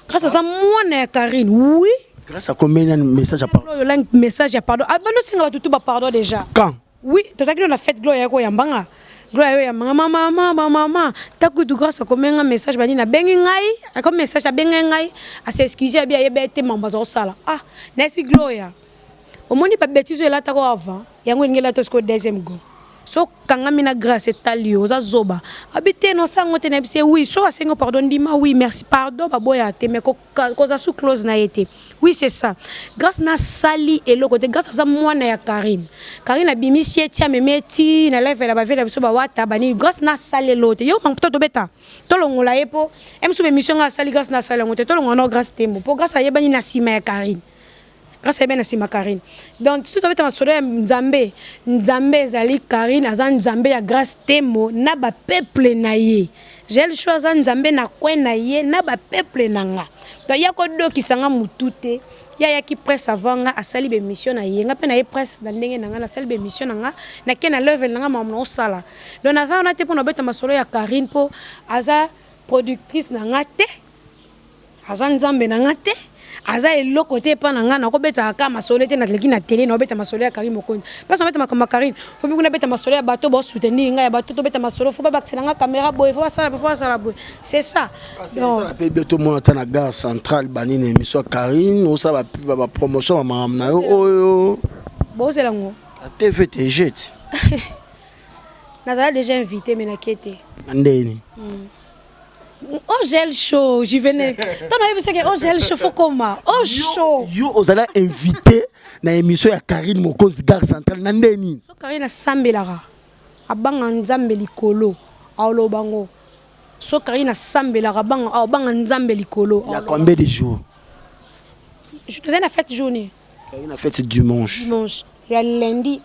S1: grâce à ça mwana ya Karine oui
S2: grâce à combien de message à pardon
S1: langi message ya pardon abano singa bato tout ba pardon déjà
S2: quand
S1: oui, tout ça qui on a fait gloire yako yambanga. Gloire ya maman. Taku du grâce comme un message bani na bengi ngai, comme message a bengi ngai, a s'excuser bien yeba te mamba zo sala. Ah, nesi gloire. Au moni pas bêtise là tako avant, yango ngela to sko deuxième go. So kanga mina grâce talio za zoba. Habité no sango te na bise oui, so asengo pardon dima oui, merci pardon ba boya te mais ko za sous close na été. Oui, c'est ça. Grâce na sali et le côté grâce à ça moi na Karine. Karine a bimi sietia memeti na lève la ba vela biso ba wata bani grâce na sali l'autre. Yo mang to beta. To longola yepo. Em sou émission na sali grâce na sali ngote to longono grâce tembo. Po grâce a yebani na sima ya Karine. Grâce à bien na sima Karine. Donc tout beta masolo ya Nzambe zali Karine azan Nzambe ya grâce tembo na ba peuple na ye. J'ai le choix Nzambe na kwen na ye na ba peuple na nga. Donc ya ko do kisanga mutute ya ki presse avant nga asali be mission na ye nga pe na ye presse na ndenge na nga na sali be mission na nga na ke na level na nga mamno sala donc na za on a te pour beta masolo ya Karine po aza productrice na nga te aza Nzambe na nga te aza eloko te pa na nga na ko beta ka masolo te na leki na télé na beta masolo ya Karine Mokonzi parce que beta makamba Karine faut bien beta masolo ya bato bo soutenir nga ya bato to beta masolo faut pas baxela nga caméra boy faut ça boy c'est ça
S2: donc ça peut bientôt mon na gare centrale banine émission Karine ou ça va promotion mamam na yo oyo
S1: bo c'est lango
S2: a TV te jette
S1: nazala déjà invité mais na kete
S2: ndeni
S1: oh gel chaud j'y venais toi na yebisa ke oh gel chaud faut comment oh chaud
S2: yo ozala invité na émission ya Karine Mokonzi gare centrale na ndeni
S1: so Karine asambelaka abanga Nzambe likolo aolo bango so Karine asambelaka abanga Nzambe likolo
S2: il y a combien de jours
S1: je faisais la fête journée
S2: Karine a fait dimanche
S1: il y a lundi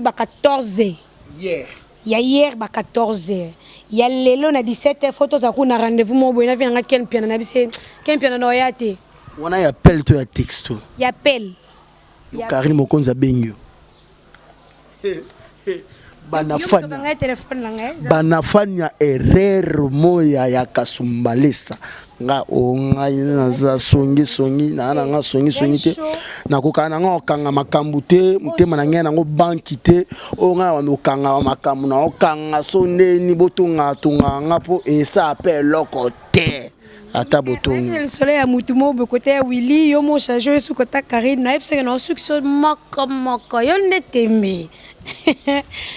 S1: ba 14h il y a hier ba 14h il y a lelo na 17h photos za kuna rendez-vous mo boina vient ken piana na bise ken piana no yate
S2: on a appel to ya texto
S1: il appelle
S2: Karine Mokonzi bengyo banafanya erreur moya ya kasumbalesa nga onga naza songi na nga songi te nakokana nga okanga makambu te mutema na ngena ngo banki te onga wanokanga makambu na okanga sondeni botunga nga po esa appel lokote ata botongi
S1: le soleil ya mutu mo be côté ya Willy yo mo charger sur côté Karine na epse na succès moko yo ndeteme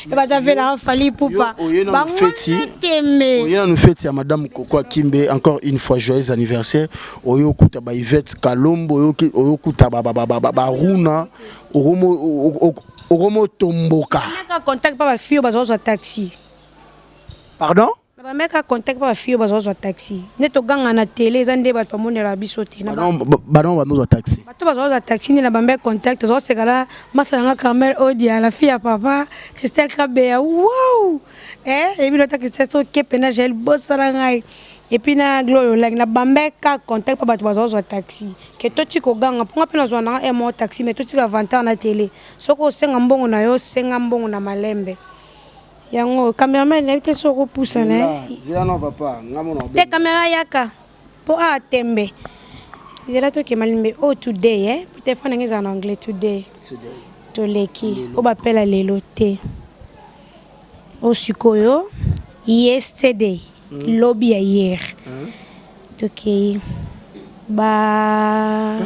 S1: ba ta fait la fali poupa ba ndeteme
S2: oyo nous fête ya madame Coco Kimbe encore une fois joyeux anniversaire oyo kuta ba Yvette Kalombo oyo kuta ba Runa ogomo tomboka
S1: na contact pa ba fille ba zo taxi
S2: pardon
S1: ba meka contact pa fille ba zo taxi neto ganga na télé zande ba pamonela biso te na
S2: ba zo taxi
S1: bato ba zo taxi ni na ba meka contact zo sekala masanga Carmel Odia la fille ya papa Christelle Kabea wow et puis l'autre Christelle so kepena gel bossala ngai et puis na gloire like na ba meka contact pa bato ba zo taxi ke to ti ko ganga ponga pe na zo na mo taxi mais to ti ka vantar na télé soko senga mbongo na yo senga mbongo na malembe yango cameraman na bite soko poussa ne
S2: zela no papa ngamo no
S1: te camera yaka po a tembe zela to ke malimbe oh today peut-être fona ngeza en anglais today to leki o ba pela lelo te o sikoyo yesterday lobby hier ok ba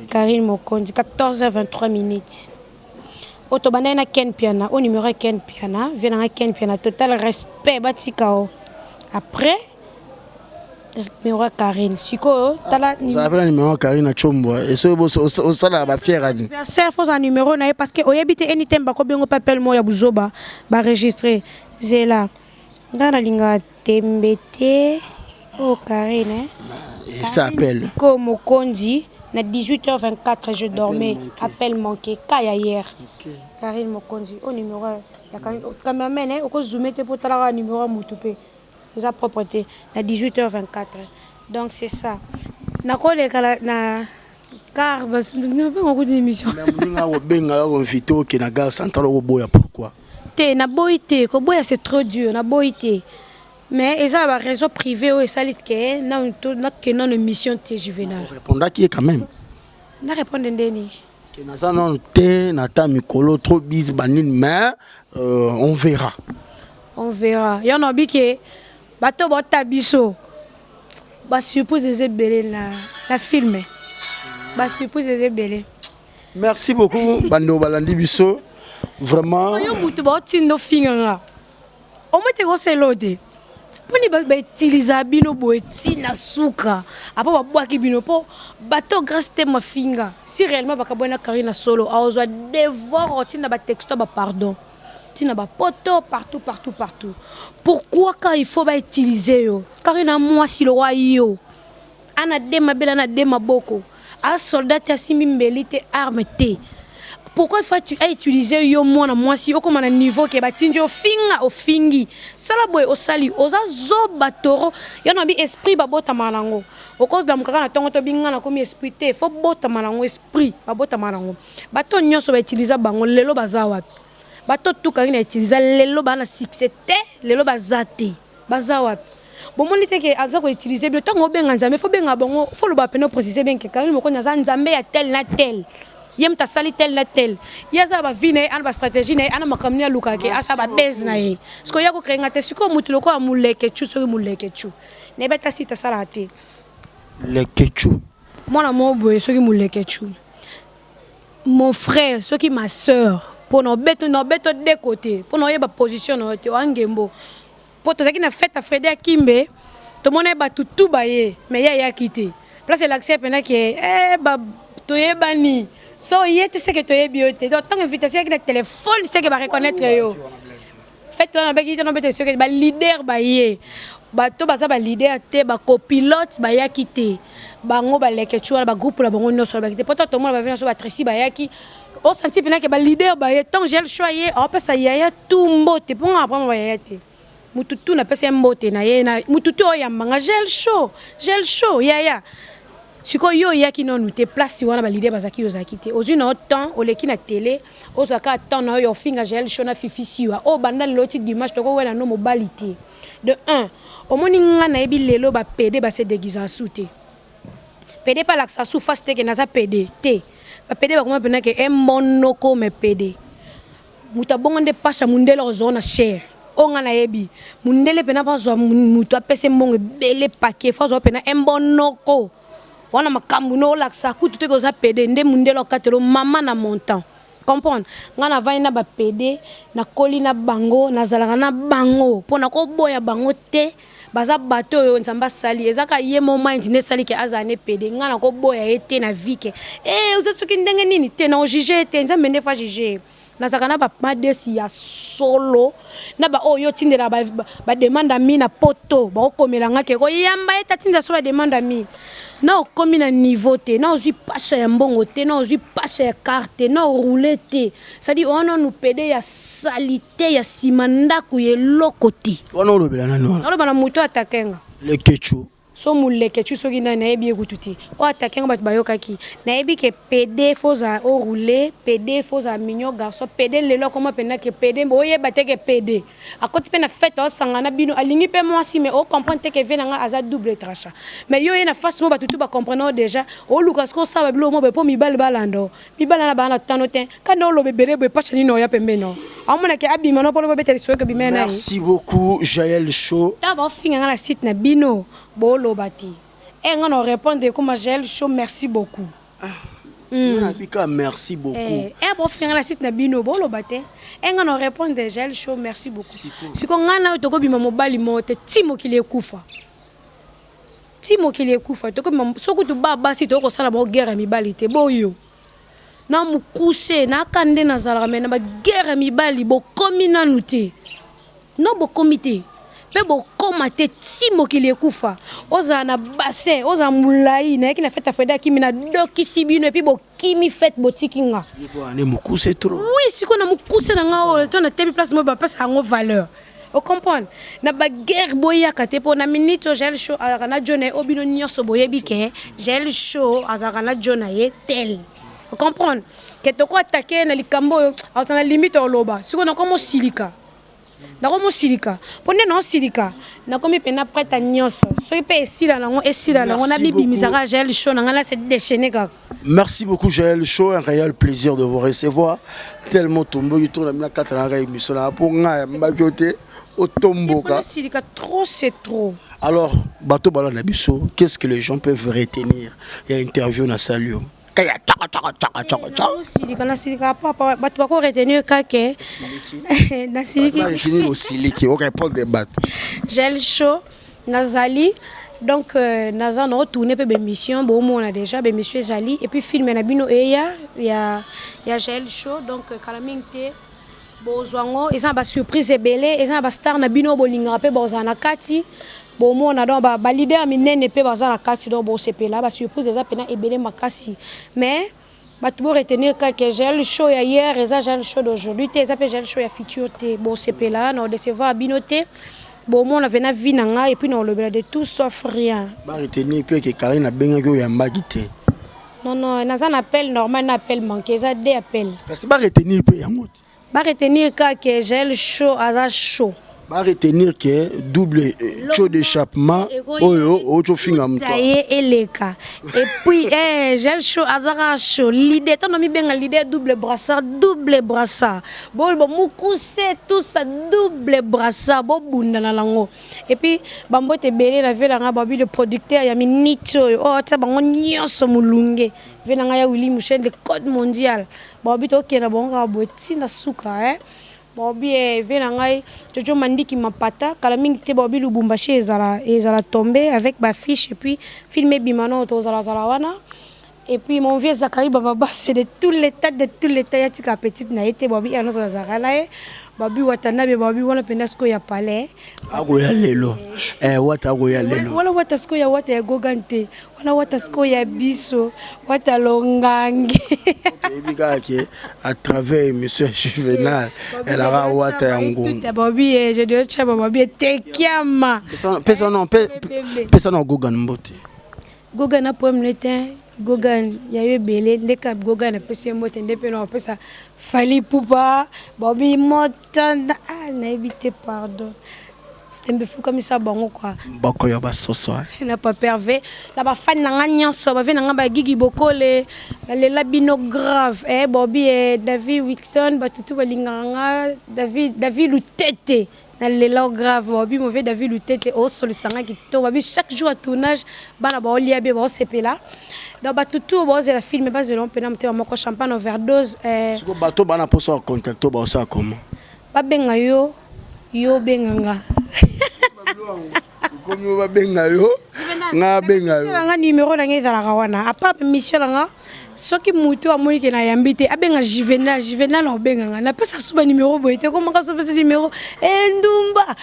S1: Karine Mokonzi 14h23 minutes Otobana na Ken Piana, au numéro Ken Piana, vient à Ken Piana, total respect, batikao. Après, numéro Karine, Siko, tala.
S2: Ça appelle le numéro Karine à Chombo, et ce ça là va fier à dire.
S1: C'est faux un numéro, parce que oyabite anytime, bako bengo papel mo ya buzoba, ba registrer, j'ai là. Dans la ligne tembete, oh Karine,
S2: il s'appelle.
S1: Siko Mokonzi, Na 18h24, je dormais. Appel manqué. Kaya hier. Karine Mokonzi. Au numéro. Il y a quand même au cause zoomé pour le numéro Moutoupe. C'est sa propreté. Na 18h24. Donc c'est ça. Na quoi les na car nous pas beaucoup d'émissions.
S2: Na benga invité au Kenaga central au boya pourquoi?
S1: Té na boité, ko boya c'est trop dur, na boité. Mais ils ont une raison privée et ça que na une mission de juvénal.
S2: Répondra qui est quand même.
S1: Na répondre ndeni.
S2: Que na ça non té na ta mikolo trop bis banine mais on verra.
S1: On verra. Y en a biké bato bota biso. Ba surprise des belé la filmer. Ba surprise des belé.
S2: Merci beaucoup bando balandi biso. Vraiment.
S1: Yo mutu ba tindo finga. O mete ko selode. Poni ba utiliser bino boeti na suka. Apa ba boaki bino po bato grâce te ma finga. Si réellement ba kabona Karina solo a ozo devoir tina ba texto ba pardon. Tina ba poto partout. Pourquoi quand il faut ba utiliser yo? Karina moi si le roi yo. Ana dema bela na dema boko. A soldat ta simimbelite arme te. Pourquoi il faut utiliser yo moi si au comme un niveau qui ba tinjo finga o fingi. Sala boy o sali oza zo batoro. Ya no bi esprit ba bota malango. Au cause da mukaka na tongo to binga na comme esprit te. Faut bota malango esprit ba bota malango. Bato nyonso ba utiliser bango lelo baza wapi. Bato tout Karina utiliser lelo ba na succès te lelo bazate. Baza wapi. Bon mon était que aza ko utiliser bien tongo benga nzambe faut benga bango faut le ba peno préciser bien que Karina moko nza nzambe ya tel na tel. Yem ta sali tel na tel yaza ba vine ana ba stratégie na ana makamni aluka ke asa ba base na ye parce que yako krenga te siko mutu loko amuleke chu so muleke chu ne beta sita sala te
S2: le kechu
S1: mwana mobo so ki muleke chu mon frère so ki ma sœur pour no beto de côté pour no yeba position no te wangembo pour to na fête à Frédéric Kimbe to mona ba tutu ba ye mais ya quitté place l'accès pena ke ba to yebani. So il tu sais que tu es bioté. Donc tant invitation avec le téléphone, c'est que va reconnaître yo. Fait on a besoin de invitation que ba leader ba yé. Ba to ba ba leader te ba copilote ba ya quitté. Bango ba leke chua ba groupe la bango no so ba quitté. Pourtant tout le monde va venir so ba Tracy ba ya ki. On senti pena que ba leader ba yé tant j'ai le choyer. On peut ça ya tout mbote pour apprendre ba ya te. Mututu na pesa mbote na ye na mututu o ya manga gel chaud ya. Siko yo yaki non te place si wana ba leader bazaki ozaki te ozu na temps oleki na télé ozaka temps na yo finga gel shona fifisi wa o banda loti dimanche to ko wena no mobilité de 1 au moni nga na ebi lelo ba PD ba se déguiser souté PD pas l'axa sous face te ke na za PD te ba PD ba comment pena ke monoko me PD muta bongonde pasha mundelo zona cher o nga na ebi mundele pena pa zo mutu apese mbongo bele paquet fa zo pena monoko wana makambu no laksa kutu te koza PD nde mundelo katelo mama na montant comprendre ngana vaina ba PD na kolina bango na zalanga na bango pona ko boya bango te baza bato yo nzamba sali ezaka ye mo mind ne sali ke azane PD ngana ko boya ete na vike uzasuki ndenge nini te na juger te nzambe ne fa juger na zakana ba madesi ya solo na ba oyo tindela ba demanda mi na poto ba komelanga ke ko yamba eta tinda so ba demanda mi na okomi na niveau te na ozwi pasha ya mbongo te na ozwi pasha ya carte na rouler te ça dit on nous pede ya salité ya simandaku ye lokoti
S2: wana olobela nani wana
S1: olobana muto atakenga
S2: le kechu
S1: so muleke tu soki na ebi ekututi o atakenga bato bayokaki na ebi ke PD foza o rouler PD foza mignon garçon PD lelo comment pena ke PD oye bateke PD akoti pena fête o sangana bino alingi pe moi si mais o comprendre que venanga aza double tracha mais yo na face mo bato tu ba comprendre déjà o lukas ko sa ba bilo mo be po mi balando mi balana ba na tanoten kana o lobe bere be pacha ni no ya pembe no amona ke abima no polo be tele soke bimena
S2: merci beaucoup Jaël Show
S1: ta ba finga na site na bino bolo bati et on répondre comme Jaël Show merci beaucoup
S2: merci beaucoup
S1: et pour finir la site na bino bolo bati et on répondre Jaël Show merci beaucoup si ko ngana to ko bima mobali mote timo kile kufa to ko soko to baba si to ko sala bo guerre mibali te boyo na mukuse na kande na zala mena ba guerre mibali bo komi na nuté non bo comité pe bokoma te ti mokili ekufa ozala na bassin ozala molai nayaki na fete afreda kimi na dokisi bino epuis bokimi fete botiki nga oui sikoyo na mokuse na nga oyo to na tebi place mo bapesa yango valeur ocomprendre na baguerre boyaka te mpo na minute oyo Joël Show azalaka na jo na ye oyo bino nyonso boyebi ke Joël Show azalaka na jo na ye tel ocomprendre ke toko atake na likambo oyo azala na limite oloba sikoyo nakomi osilika mpo nde naosilika nakomi mpena prête nyonso soki mpe esila nango nabibimisaka Joël Show na ngai na se déchaîné kaka.
S2: Merci beaucoup Joël Show, un réel plaisir de vous recevoir tellement tombé tourne na 4 ans émission là pour nga mbakote otomboka
S1: silika trop c'est trop.
S2: Alors bato bala na biso, qu'est-ce que les gens peuvent retenir? Il y a une interview na Salio kaya
S1: silika papa bato bako retenir kake na siliki
S2: retenir au siliki au répondre des bateaux
S1: Joël Show nazali donc naza na retourner pe émission bon on a déjà émission ezali et puis film na bino eya ya Joël Show donc kalamingte bozwango eza ba surprise ebele eza ba star na bino bolinga pe bozana kati bon on a donc ba leader minene pe bazana kati donc bo sepela ba surprise eza pena ebele makasi mais bato bo retenir que Joël Show ya hier eza Joël Show d'aujourd'hui te eza pe Joël Show ya futur te bo sepela na recevoir bino te bon on avait na vie nanga et puis on le de tout sauf rien
S2: ba retenir pe que Karine a benga ko ya mbagité
S1: non naza na appel normal na appel manqué ça des appels
S2: kasi ba retenir pe yango
S1: ba retenir que Joël Show aza show
S2: ba retenir que double show d'échappement oyo ocho finga mto
S1: taye eleka et puis Joël Show azara show l'idée ton mi benga l'idée double brassard bon mukuse tout ça double brassard bon bunda na lango et puis bambo te belé la vela nga babi le producteur ya minito oh ta bango nyonso mulunge vela nga ya Willy Michel de code mondial babi to kena bonga boti na suka Bobi vena ngai Jojo Mandiki mapata kala mingi te Bobi Lubumbashi ezala tombé avec ba fiche et puis filmer bimano to zala wana et puis mon vieux Zakari Baba c'est de tout l'état ya tika petite na été Bobi ana zala na Bobi watanabe Bobi wana pendasko ya palais
S2: ako ya lelo wata ako ya lelo
S1: wala watasko ya wata ya gogante wala watasko ya biso wata longangi
S2: ebikake à travers monsieur Juvenal elle a wata ya ngungu
S1: Bobi je dois chaba Bobi tekiama
S2: pesa no gogan mbote
S1: gogan na pomme le teint gogan ya yebele ndeka gogan na pesa mbote ndepe no pesa fali pupa Bobi motanda na éviter pardon tembe fou comme ça bango quoi
S2: bako ya basoso
S1: na pas pervers la ba fan na nyonso ba vena ngamba gigi bokole le labino grave Bobi David Wilson batutu balinganga David Lutete na le lo grave Bobi mauvais David Lutete au sol sanga ki to Bobi chaque jour à tournage bana ba olia be ba sepela donc batutu ba la film ba zelon pena mte moko champagne overdose
S2: siko bato bana poso contacto ba ça comment
S1: ba benga yo benganga
S2: komi ba benga yo nga benga yo
S1: nga numéro na ngeza la wana apa mission nga soki mutu amoni ke na yambite abenga Juvenal obenga na pesa suba numéro boite comment ka suba numéro ndumba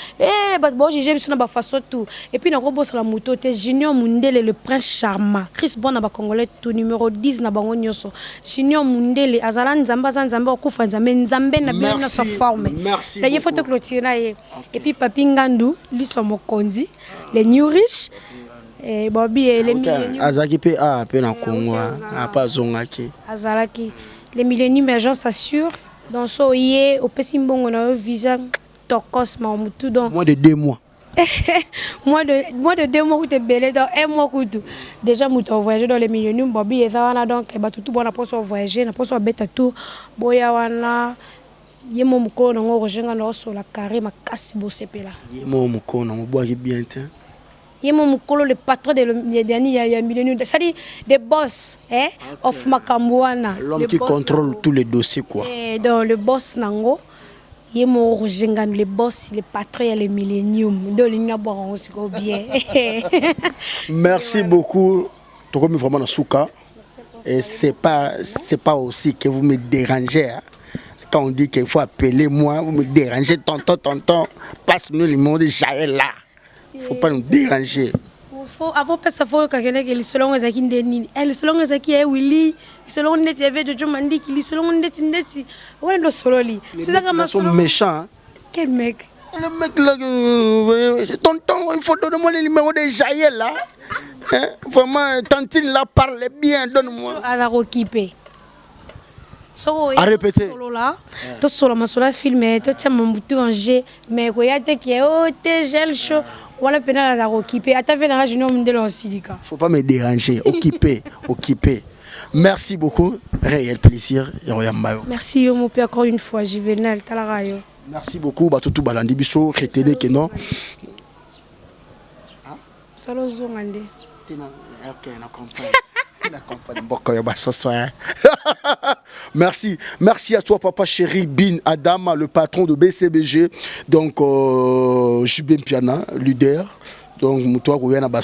S1: ba bo j'ai biso na ba façon tout et puis na ko bossa la mutu te Junior Mundele le prince charmant Chris Bon na ba congolais tout numéro 10 na bango nyonso Junior Mundele azala nzamba okufa nzambe na bien na sa forme la ye photo clôture na ye et puis Papi Ngandu liso mokonzi les new riches Bobi les milléniums
S2: azaki pe pe na Congo apa zongaki
S1: azalaki les milléniums agence assure dans so yé au pesimbongo na visa tokos ma mutu donc
S2: moins de 2 mois
S1: moins de 2 mois où tu es belé dans 1 mois tout déjà mutu voyager dans les milléniums Bobi ezana donc batutu bona poso voyager na poso beta tout boya wana yemo mukolo na ngo rejenga na so la carré makasi bo sepela
S2: yemo mukolo na boaki bien te
S1: Yemo mukolo le patron de dernier ya millénaire c'est-à-dire des boss of Makambouana
S2: l'homme qui contrôle tous les dossiers quoi
S1: dans le boss nango Yemo rejenga les boss les patrons ya les millénium do linga bon aussi bien
S2: merci beaucoup to comme vraiment na souka et c'est pas aussi que vous me dérangez Quand on dit qu'il faut appeler moi, vous me dérangez, tonton, passe-nous le numéro de Jaël là. Il ne faut pas nous déranger.
S1: Avant de faire ça, les selon les acquis d'Eni, les selon les acquis est Willy, les selon les acquis de Jojo Mandi, les selon les acquis ouais, le sololi. C'est ça
S2: qu'ils sont méchants.
S1: Quel mec?
S2: Le mec là, tonton, il faut donner-moi le numéro de Jaël là. Hein? Vraiment, tantine là parle bien, donne-moi.
S1: À la Rokipe.
S2: À répéter.
S1: Solo là, tout solo, ma solo filmé, tout ça mon bouton en G, mais quoi y a qui est oh t'es gel chaud, voilà pénal à la Rokipe. À ta veine à région de l'Ossilica.
S2: Faut pas me déranger, occupé. Merci beaucoup, réel plaisir.
S1: Merci mon père encore une fois, Juvenal Talarayo.
S2: Merci beaucoup, Batutu Balandi Bisso, retenez que non.
S1: Salo zongande.
S2: Ok, merci à toi papa chéri Bin Adama, le patron de BCBG, donc Jubin Piana, leader. Donc toi vous avez un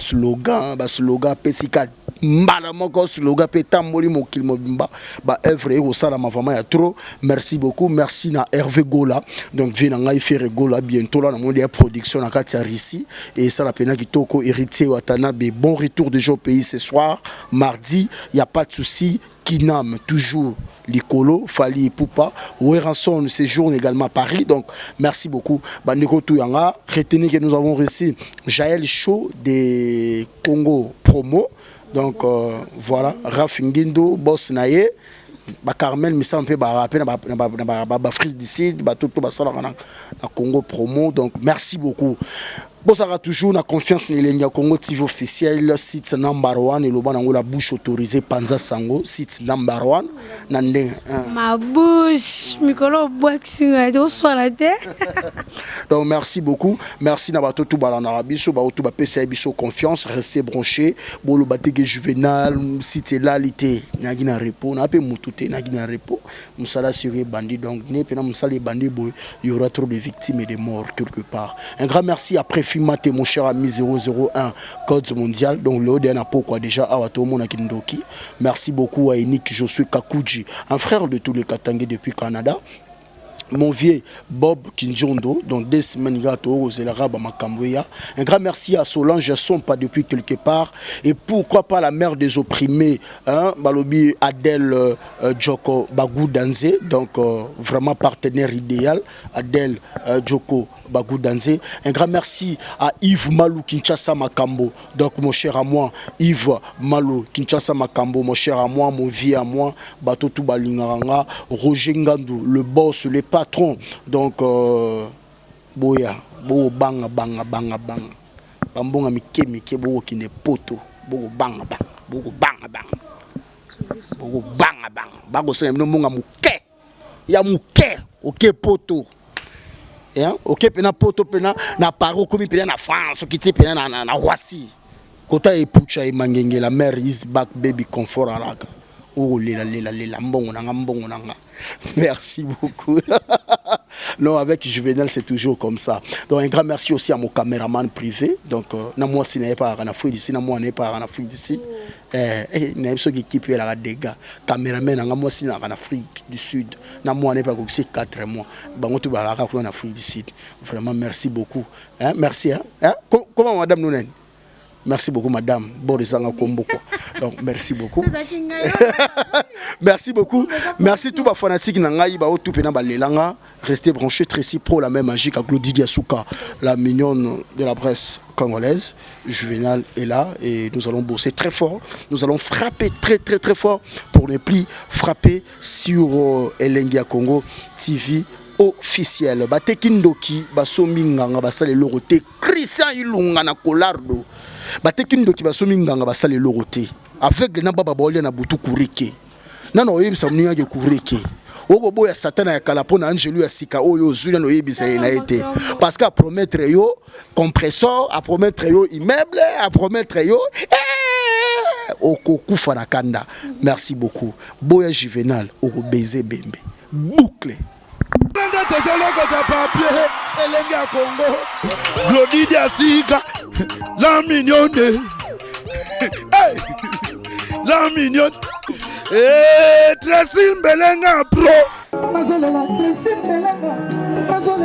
S2: slogan Pesika mbala moko slogan petamboli mokil mobimba ba œuvre au sala ma vraiment ya trop. Merci beaucoup, merci na Hervé Gola. Donc vient ngai faire Gola bientôt là na monde ya production na katia Rissi et ça la pena kitoko héritier Watanabe. Bon retour déjà au pays ce soir mardi, il y a pas de souci. Kinam toujours Likolo, Fali et Poupa, Oueranson séjourne également à Paris. Donc merci beaucoup. Bandeko Touyanga, retenez que nous avons reçu Jaël Chaud des Congo Promo. Donc voilà, Rafingindo, Boss Naye, Carmel Missampe, Afrique d'ici, tout le Congo Promo. Donc merci beaucoup. Bon, ça va toujours la confiance dans les Congo TV officiel, site number 1 et le la bouche autorisée Panza Sango, site number 1.
S1: Ma bouche, Mikolo Boaxing, on soit la terre.
S2: Donc merci beaucoup, merci Nabato tout balana biso, tout ba PCA biso confiance, restez branchés. Bolo batege juvénal, site là l'été, nagi na repos, na pe mutute nagi na repos. Musala sur bandit donc ne pena musala bandit boy, il y aura trop de victimes et de morts quelque part. Un grand merci après Mate, mon cher ami 001 Code Mondial, donc le dernier pourquoi déjà à Tomona Kindoki. Merci beaucoup à Enik Josué Kakuji, un frère de tous les Katangais depuis Canada. Mon vieux Bob Kinjondo, donc 2 semaines aux Elarabe à Makamboya. Un grand merci à Solange Sompa depuis quelque part. Et pourquoi pas la mère des opprimés, hein, Balobi Adèle Djoko Bagou Danze, donc vraiment partenaire idéal, Adèle Djoko Bagou Danze. Un grand merci à Yves Malou Kinshasa Makambo, donc mon cher à moi, Yves Malou Kinshasa Makambo, mon cher à moi, mon vieux à moi, Batotou Balingaranga, Roger Ngandou, le boss, le patron, donc boya bo banga bambonga mike bo kine poto bo banga bago se no monga muke ya muke oke poto ya oke pena poto pena na paro komi pena na France okiti pena na Roissy kota e pucha e mangenge la mère is back baby comfort alaka. Oh lela mbongo nanga. Merci beaucoup. Non, avec Juvenal, c'est toujours comme ça. Donc, un grand merci aussi à mon caméraman privé. Donc, moi, si n'est pas en Afrique d'ici, moi, n'est pas en Afrique d'ici. N'a pas équipe là des gars. Caméraman, moi, si en Afrique du Sud. Moi, n'est pas aussi 4 mois. Bon, tu vas la en Afrique du Sud. Vraiment, merci beaucoup. Merci. Comment madame Nounen? Merci beaucoup, madame. Donc, merci beaucoup. Merci beaucoup. Merci tout les fanatiques. Restez branchés. Tracy Pro, la même magie qu'à Claudie Diasuka, la mignonne de la presse congolaise. Juvenal est là et nous allons bosser très fort. Nous allons frapper très fort pour ne plus frapper sur Elengia Congo TV officiel. Batekindoki, Basominganga, Basale Lorote, Christian Ilunga na Kolardo. Batekindo qui va sominganga basale loroté avec le namba babolé na butu kurike nana oyebisa mninga ke kurike oko boya satana ya kalapona angelu ya sika oyo zuna no yebisa ina été parce qu'à promettre yo compresseur, à promettre yo immeuble, à promettre yo oko kufa na kanda. Merci beaucoup. Boya Juvenal oko baiser bembe boucle
S4: Elenga Congo, Glody Diasiga, la mignonne, hey, la mignonne, Tracy Mbelenga Pro.
S5: nazolela Francine Belenga nazolela